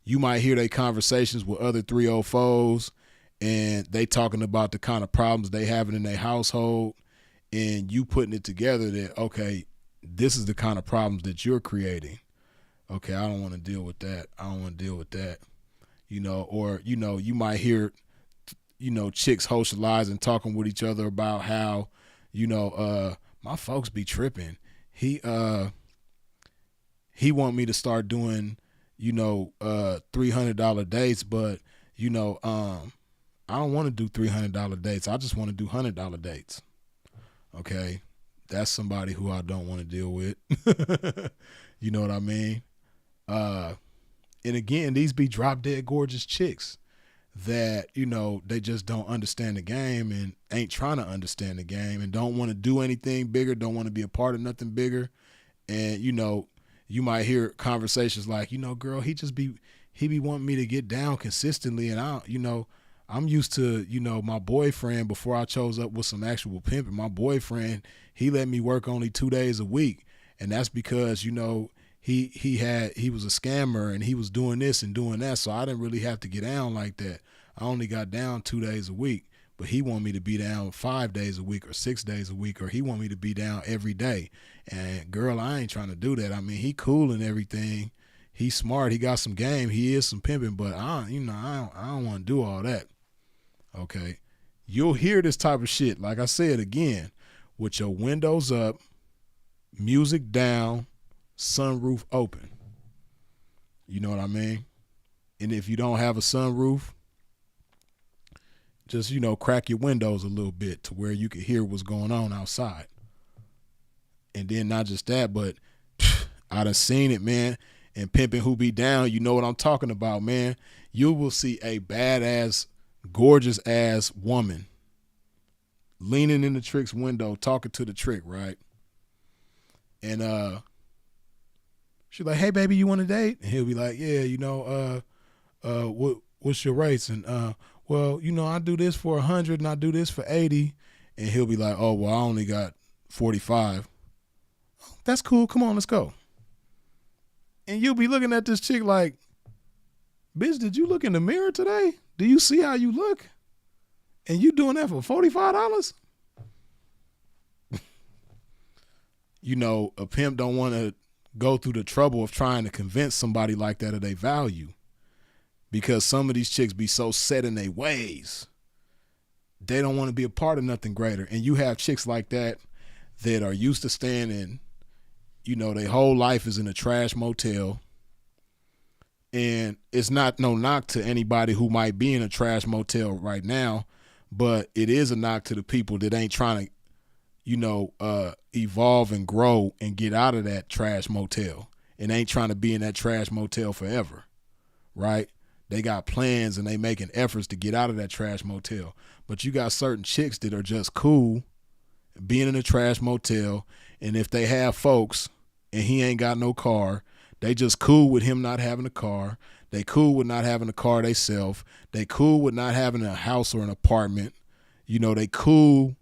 You might hear their conversations with other 304s and they talking about the kind of problems they having in their household, and you putting it together that, okay, this is the kind of problems that you're creating. Okay, I don't want to deal with that. I don't want to deal with that. You know, or, you know, you might hear, you know, chicks socializing, talking with each other about how, you know, my folks be tripping. He want me to start doing, you know, $300 dates, but, you know, I don't want to do $300 dates. I just want to do $100 dates. Okay, that's somebody who I don't want to deal with. You know what I mean? And again, these be drop dead gorgeous chicks that, you know, they just don't understand the game and ain't trying to understand the game and don't want to do anything bigger, don't want to be a part of nothing bigger. And, you know, you might hear conversations like, you know, girl, he be wanting me to get down consistently. And I'm used to, you know, my boyfriend, before I chose up with some actual pimping, my boyfriend, he let me work only 2 days a week. And that's because, you know, he was a scammer and he was doing this and doing that. So I didn't really have to get down like that. I only got down 2 days a week, but he wanted me to be down 5 days a week or 6 days a week, or he wanted me to be down every day. And girl, I ain't trying to do that. I mean, he cool and everything. He's smart. He got some game. He is some pimping, but I don't want to do all that. Okay. You'll hear this type of shit, like I said again, with your windows up, music down, sunroof open. You know what I mean? And if you don't have a sunroof, just, you know, crack your windows a little bit to where you can hear what's going on outside. And then not just that, but I done seen it, man. And Pimpin' Who Be Down, you know what I'm talking about, man. You will see a badass, gorgeous ass woman leaning in the trick's window talking to the trick, right? And she's like, hey baby, you want to date? And he'll be like, yeah, you know, what's your rates? And well, you know, I do this for 100 and I do this for 80. And he'll be like, oh, well, I only got 45. That's cool. Come on, let's go. And you'll be looking at this chick like, bitch, did you look in the mirror today? Do you see how you look? And you doing that for $45? You know, a pimp don't want to go through the trouble of trying to convince somebody like that of their value, because some of these chicks be so set in their ways. They don't want to be a part of nothing greater. And you have chicks like that that are used to staying in, you know, their whole life is in a trash motel. And it's not no knock to anybody who might be in a trash motel right now, but it is a knock to the people that ain't trying to, you know, evolve and grow and get out of that trash motel and ain't trying to be in that trash motel forever, right? They got plans and they making efforts to get out of that trash motel. But you got certain chicks that are just cool being in a trash motel, and if they have folks and he ain't got no car, they just cool with him not having a car. They cool with not having a car they self. They cool with not having a house or an apartment. You know, they cool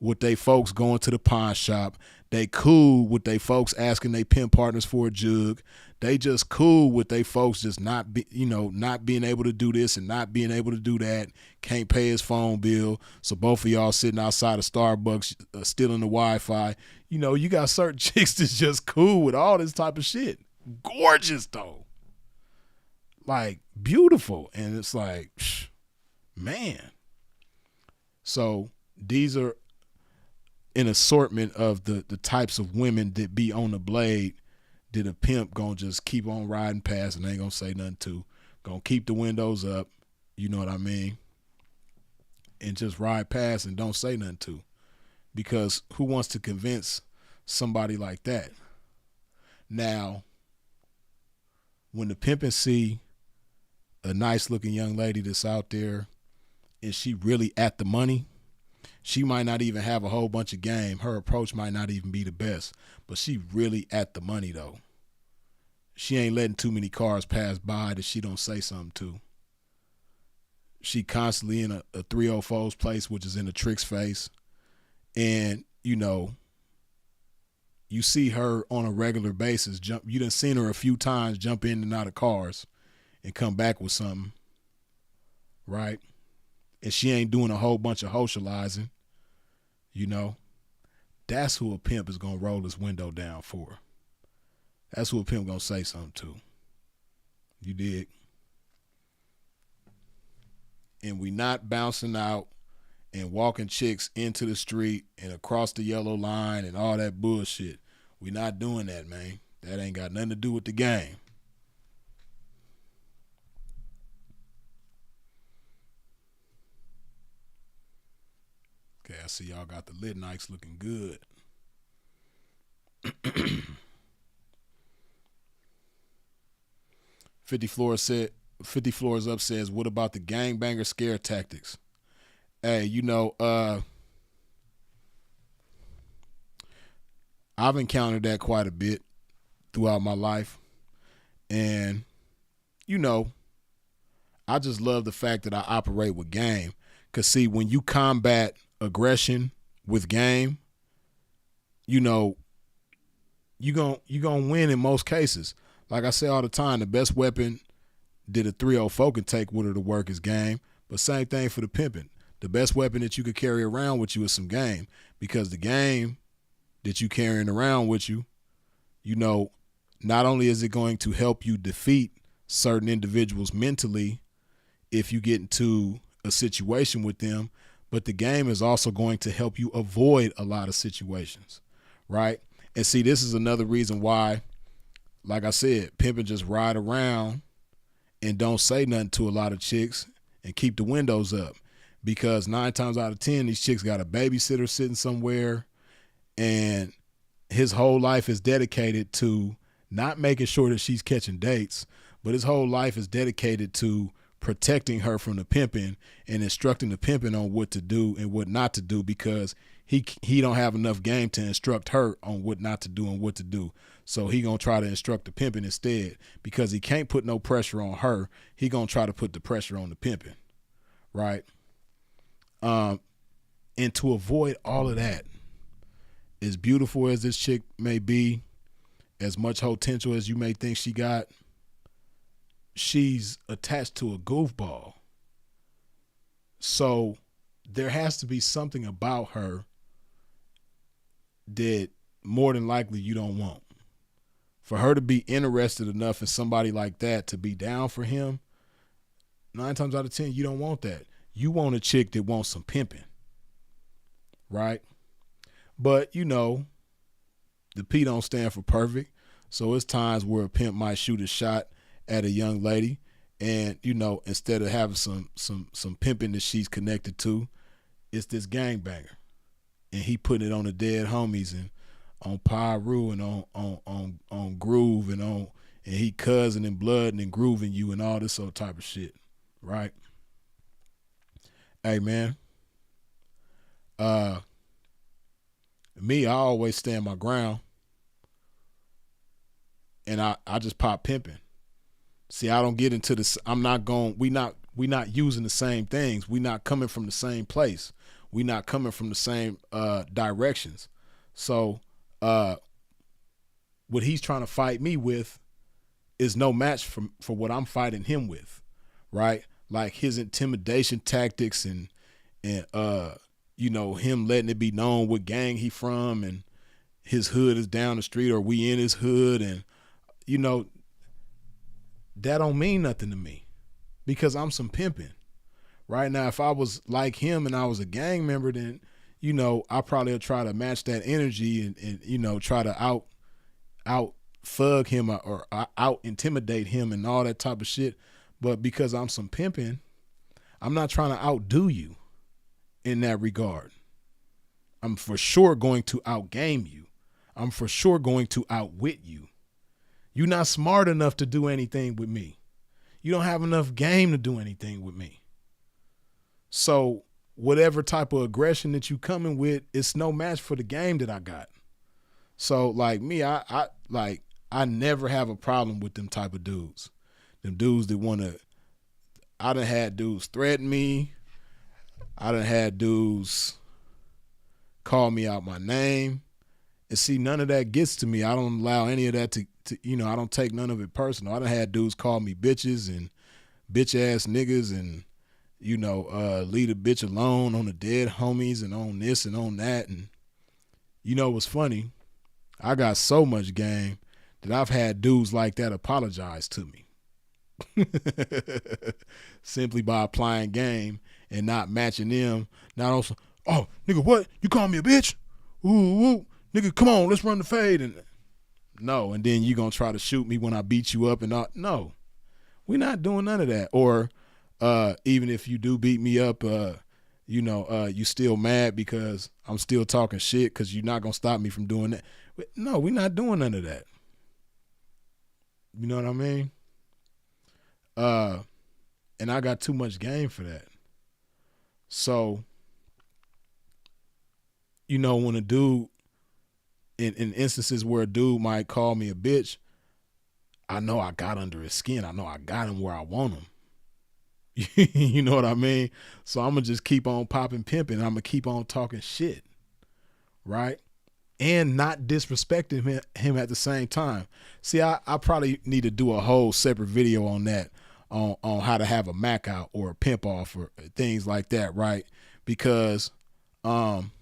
with they folks going to the pawn shop. They cool with they folks asking they pimp partners for a jug. They just cool with they folks just not being able to do this and not being able to do that. Can't pay his phone bill. So both of y'all sitting outside of Starbucks stealing the Wi-Fi. You know, you got certain chicks that's just cool with all this type of shit. Gorgeous though. Like beautiful. And it's like, man. So these are an assortment of the types of women that be on the blade that a pimp gonna just keep on riding past and ain't gonna say nothing to. Gonna keep the windows up, you know what I mean? And just ride past and don't say nothing to. Because who wants to convince somebody like that? Now, when the pimpin' see a nice looking young lady that's out there and she really at the money, she might not even have a whole bunch of game. Her approach might not even be the best, but she really at the money though. She ain't letting too many cars pass by that she don't say something to. She constantly in a 304's place, which is in the trick's face. And, you know, you see her on a regular basis. You done seen her a few times jump in and out of cars and come back with something, right? And she ain't doing a whole bunch of socializing, you know. That's who a pimp is going to roll his window down for. That's who a pimp going to say something to. You dig? And we not bouncing out and walking chicks into the street and across the yellow line and all that bullshit. We not doing that, man. That ain't got nothing to do with the game. Okay, I see y'all got the lid Nikes looking good. 50 Floors Up says, what about the gangbanger scare tactics? Hey, you know, I've encountered that quite a bit throughout my life. And, you know, I just love the fact that I operate with game. Because, see, when you combat aggression with game, you know, you're gonna win in most cases. Like I say all the time, the best weapon that a 304 can take with her to work is game. But same thing for the pimping. The best weapon that you could carry around with you is some game. Because the game that you carrying around with you, you know, not only is it going to help you defeat certain individuals mentally if you get into a situation with them, but the game is also going to help you avoid a lot of situations, right? And see, this is another reason why, like I said, pimping just ride around and don't say nothing to a lot of chicks and keep the windows up. Because 9 times out of 10, these chicks got a babysitter sitting somewhere and his whole life is dedicated to not making sure that she's catching dates, but his whole life is dedicated to protecting her from the pimping and instructing the pimping on what to do and what not to do, because he don't have enough game to instruct her on what not to do and what to do. So he gonna try to instruct the pimping instead, because he can't put no pressure on her. He gonna try to put the pressure on the pimping, right? And to avoid all of that, as beautiful as this chick may be, as much potential as you may think she got, she's attached to a goofball. So there has to be something about her that more than likely you don't want. For her to be interested enough in somebody like that to be down for him, 9 times out of 10, you don't want that. You want a chick that wants some pimping, right? But, you know, the P don't stand for perfect. So it's times where a pimp might shoot a shot at a young lady, and, you know, instead of having some pimping that she's connected to, it's this gangbanger. And he putting it on the dead homies and on Pyru and on Groove and he cousin and blood and grooving you and all this other type of shit, right? Hey, man. Me, I always stand my ground, and I just pop pimping. See, I don't get into this. I'm not going. We not using the same things. We not coming from the same place. We not coming from the same directions. So what he's trying to fight me with is no match for what I'm fighting him with, right? Like his intimidation tactics and you know, him letting it be known what gang he from and his hood is down the street or we in his hood, and you know, that don't mean nothing to me because I'm some pimping. Right now, if I was like him and I was a gang member, then, you know, I probably would try to match that energy and you know, try to out thug him or out intimidate him and all that type of shit. But because I'm some pimping, I'm not trying to outdo you in that regard. I'm for sure going to outgame you. I'm for sure going to outwit you. You're not smart enough to do anything with me. You don't have enough game to do anything with me. So whatever type of aggression that you coming with, it's no match for the game that I got. So like me, I never have a problem with them type of dudes. Them dudes that I done had dudes threaten me. I done had dudes call me out my name. And see, none of that gets to me. I don't allow any of that to you know, I don't take none of it personal. I done had dudes call me bitches and bitch ass niggas and, you know, leave a bitch alone on the dead homies and on this and on that. And, you know, what's funny, I got so much game that I've had dudes like that apologize to me. Simply by applying game and not matching them. Not also, oh, nigga, what? You call me a bitch? Ooh, nigga, come on, let's run the fade. And no, and then you gonna try to shoot me when I beat you up and all. No, we're not doing none of that. Or even if you do beat me up, you know, you still mad because I'm still talking shit because you're not gonna stop me from doing that. No, we're not doing none of that. You know what I mean? And I got too much game for that. So, you know, when a dude, in instances where a dude might call me a bitch, I know I got under his skin. I know I got him where I want him. You know what I mean? So I'm going to just keep on popping pimping. I'm going to keep on talking shit. Right? And not disrespecting him at the same time. See, I probably need to do a whole separate video on that, on how to have a Mac out or a pimp off or things like that, right? Because, and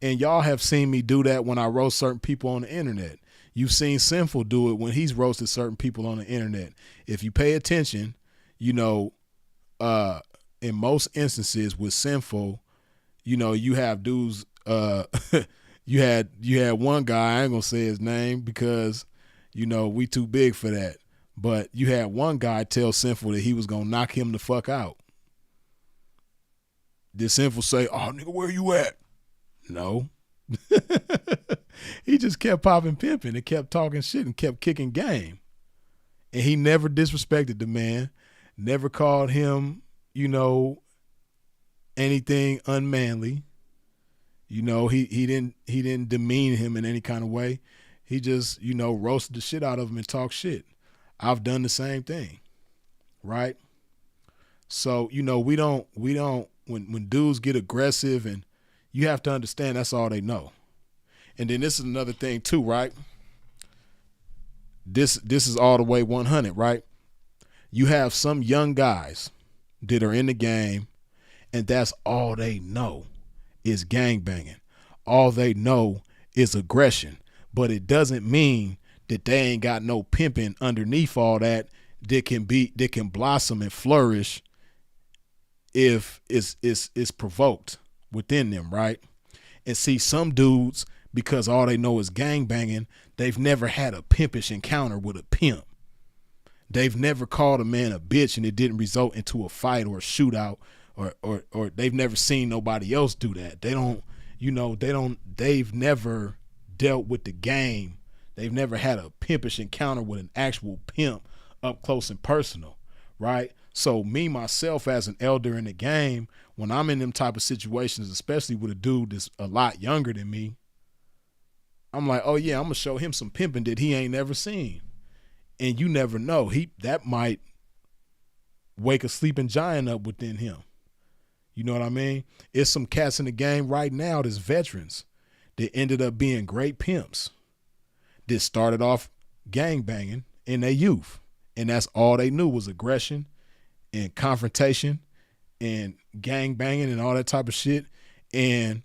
y'all have seen me do that when I roast certain people on the internet. You've seen Sinful do it when he's roasted certain people on the internet. If you pay attention, you know, in most instances with Sinful, you know, you have dudes, you had one guy, I ain't gonna say his name because, you know, we too big for that. But you had one guy tell Sinful that he was gonna knock him the fuck out. Did Sinful say, "Oh nigga, where you at?" No. He just kept popping pimping and kept talking shit and kept kicking game. And he never disrespected the man, never called him, you know, anything unmanly. You know, he didn't demean him in any kind of way. He just, you know, roasted the shit out of him and talked shit. I've done the same thing. Right? So, you know, we don't when dudes get aggressive, and you have to understand that's all they know. And then this is another thing too, right? This is all the way 100, right? You have some young guys that are in the game, and that's all they know is gang banging. All they know is aggression. But it doesn't mean that they ain't got no pimping underneath all that can blossom and flourish if it's provoked within them, right? And see, some dudes, because all they know is gang banging, they've never had a pimpish encounter with a pimp. They've never called a man a bitch and it didn't result into a fight or a shootout, or they've never seen nobody else do that. They've never dealt with the game. They've never had a pimpish encounter with an actual pimp up close and personal, right? So me, myself, as an elder in the game, when I'm in them type of situations, especially with a dude that's a lot younger than me, I'm like, oh yeah, I'm gonna show him some pimping that he ain't never seen. And you never know. That might wake a sleeping giant up within him. You know what I mean? It's some cats in the game right now that's veterans that ended up being great pimps that started off gang banging in their youth. And that's all they knew was aggression and confrontation and gang banging and all that type of shit. And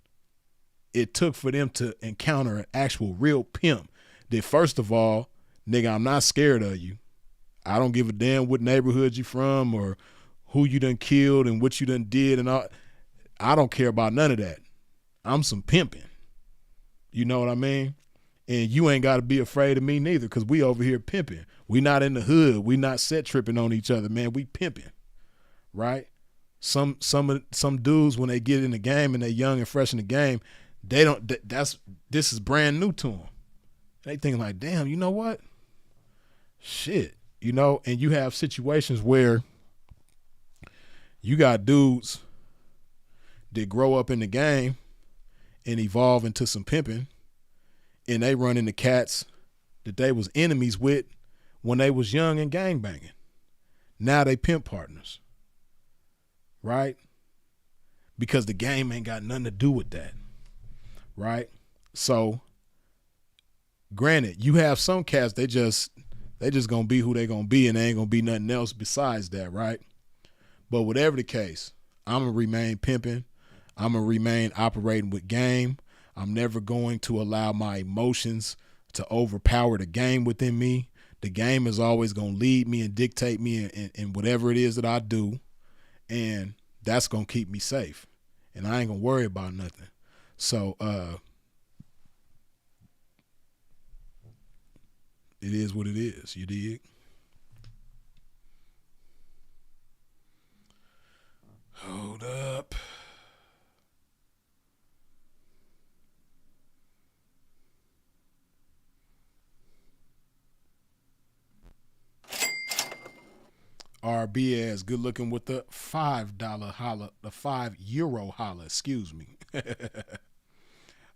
it took for them to encounter an actual real pimp that, first of all, nigga, I'm not scared of you. I don't give a damn what neighborhood you from or who you done killed and what you done did and all. I don't care about none of that. I'm some pimping. You know what I mean? And you ain't got to be afraid of me neither, because we over here pimping. We not in the hood. We not set tripping on each other, man. We pimping, right? Some dudes, when they get in the game and they young and fresh in the game, they don't. This is brand new to them. They thinking like, damn, you know what? Shit, you know. And you have situations where you got dudes that grow up in the game and evolve into some pimping, and they run into cats that they was enemies with when they was young and gangbanging. Now they pimp partners, right? Because the game ain't got nothing to do with that, right? So, granted, you have some cats, they just gonna be who they gonna be, and they ain't gonna be nothing else besides that, right? But whatever the case, I'm gonna remain pimping. I'm gonna remain operating with game. I'm never going to allow my emotions to overpower the game within me. The game is always going to lead me and dictate me in whatever it is that I do, and that's going to keep me safe. And I ain't going to worry about nothing. So it is what it is, you dig? Hold up. RBS, good looking with the $5 holla, the €5 holla, excuse me.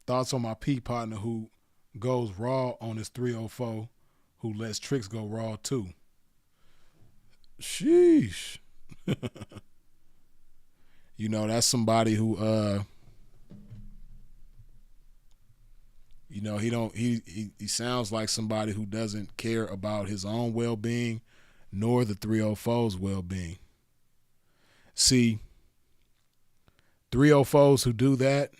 Thoughts on my P partner who goes raw on his 304, who lets tricks go raw too. Sheesh. You know, that's somebody who you know, he sounds like somebody who doesn't care about his own well-being nor the 304's well-being. See, 304's who do that,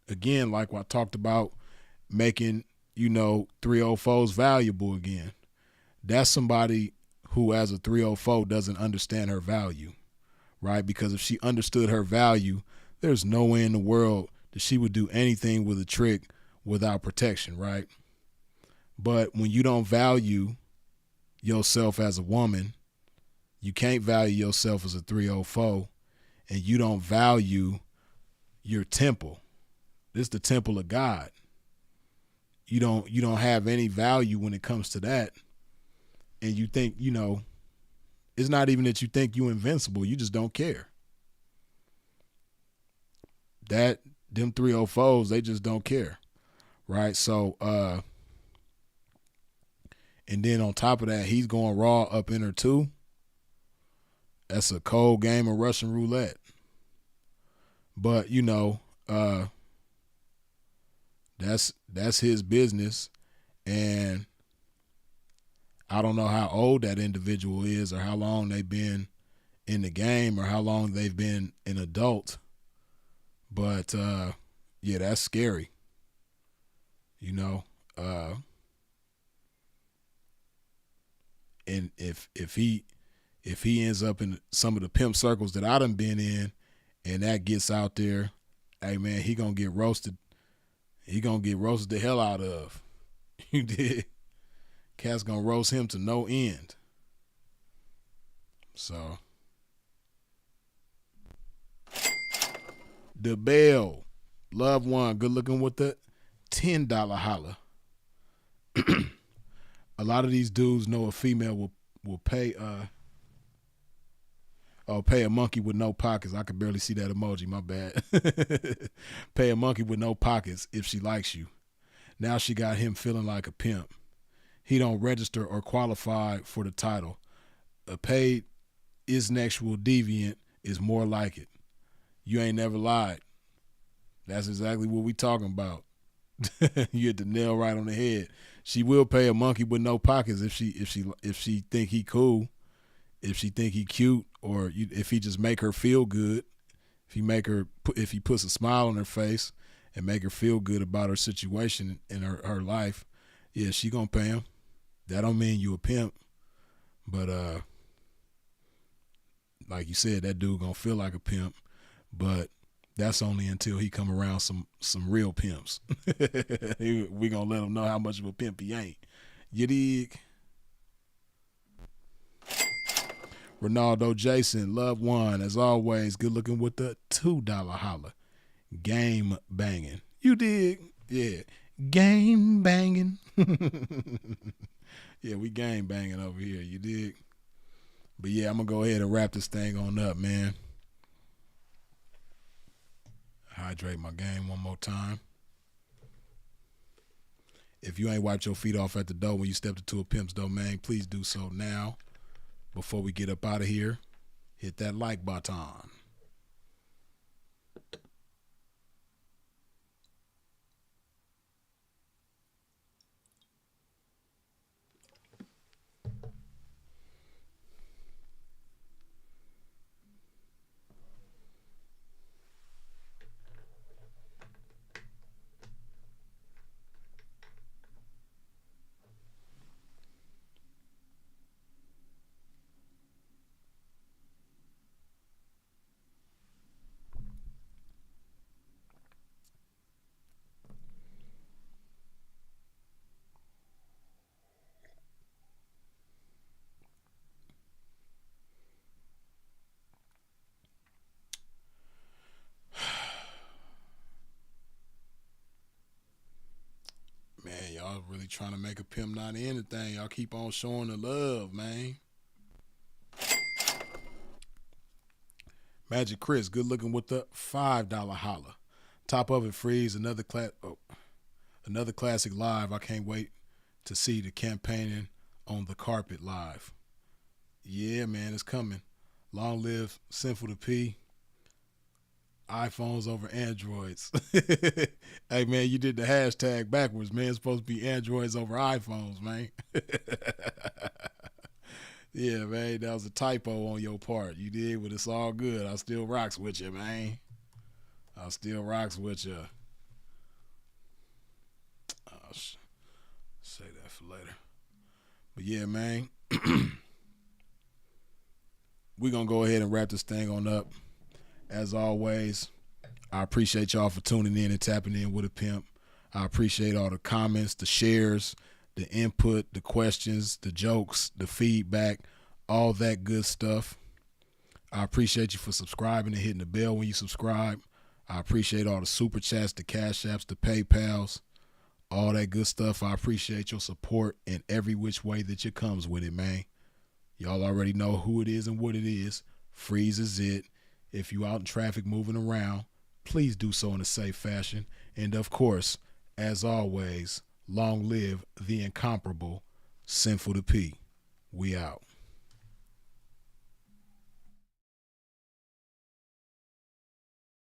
again, like what I talked about, making, you know, 304's valuable again. That's somebody who, as a 304, doesn't understand her value, right? Because if she understood her value, there's no way in the world that she would do anything with a trick without protection, right? But when you don't value yourself as a woman, you can't value yourself as a 304, and you don't value your temple. This is the temple of God. You don't have any value when it comes to that. And you think, you know, it's not even that you think you're invincible, you just don't care. Them 304s, they just don't care. Right? So and then on top of that, he's going raw up in her too. That's a cold game of Russian roulette. But, you know, that's his business. And I don't know how old that individual is or how long they've been in the game or how long they've been an adult. But, yeah, that's scary. You know, and if he ends up in some of the pimp circles that I done been in, and that gets out there, hey man, he gonna get roasted. He gonna get roasted the hell out of. You did. Cat's gonna roast him to no end. So, the Bell, loved one, good looking with the $10 holla. A lot of these dudes know a female will pay pay a monkey with no pockets. I could barely see that emoji, my bad. Pay a monkey with no pockets if she likes you. Now she got him feeling like a pimp. he don't register or qualify for the title. A paid isnexual deviant is more like it. You ain't never lied. That's exactly what we talking about. You hit the nail right on the head. She will pay a monkey with no pockets if she think he cool, if she think he cute, or if he just make her feel good. If he puts a smile on her face and make her feel good about her situation in her life, yeah, she gonna pay him. That don't mean you a pimp, but like you said, that dude gonna feel like a pimp, but that's only until he come around some real pimps. We gonna let him know how much of a pimp he ain't. You dig? Ronaldo Jason, love one as always. Good looking with the $2 holler. Game banging. You dig? Yeah. Game banging. Yeah, we game banging over here. You dig? But yeah, I'm gonna go ahead and wrap this thing on up, man. Hydrate my game one more time. If you ain't wiped your feet off at the door when you stepped into a pimp's domain, please do so now. Before we get up out of here, hit that like button. Man, y'all really trying to make a pimp not anything. Y'all keep on showing the love, man. Magic Chris, good looking with the $5 holler. Top of it, Freeze, another classic live. I can't wait to see the campaigning on the carpet live. Yeah, man, it's coming. Long live Sinful to P. iPhones over Androids. Hey, man, you did the hashtag backwards, man. It's supposed to be Androids over iPhones, man. Yeah, man, that was a typo on your part. You did, but it's all good. I still rocks with you, man. I still rocks with you. I'll say that for later. But yeah, man, we're going to go ahead and wrap this thing on up. As always, I appreciate y'all for tuning in and tapping in with a pimp. I appreciate all the comments, the shares, the input, the questions, the jokes, the feedback, all that good stuff. I appreciate you for subscribing and hitting the bell when you subscribe. I appreciate all the super chats, the cash apps, the PayPals, all that good stuff. I appreciate your support in every which way that it comes with it, man. Y'all already know who it is and what it is. Freeze is it. If you out in traffic moving around, please do so in a safe fashion. And of course, as always, long live the incomparable Sinful to P. We out.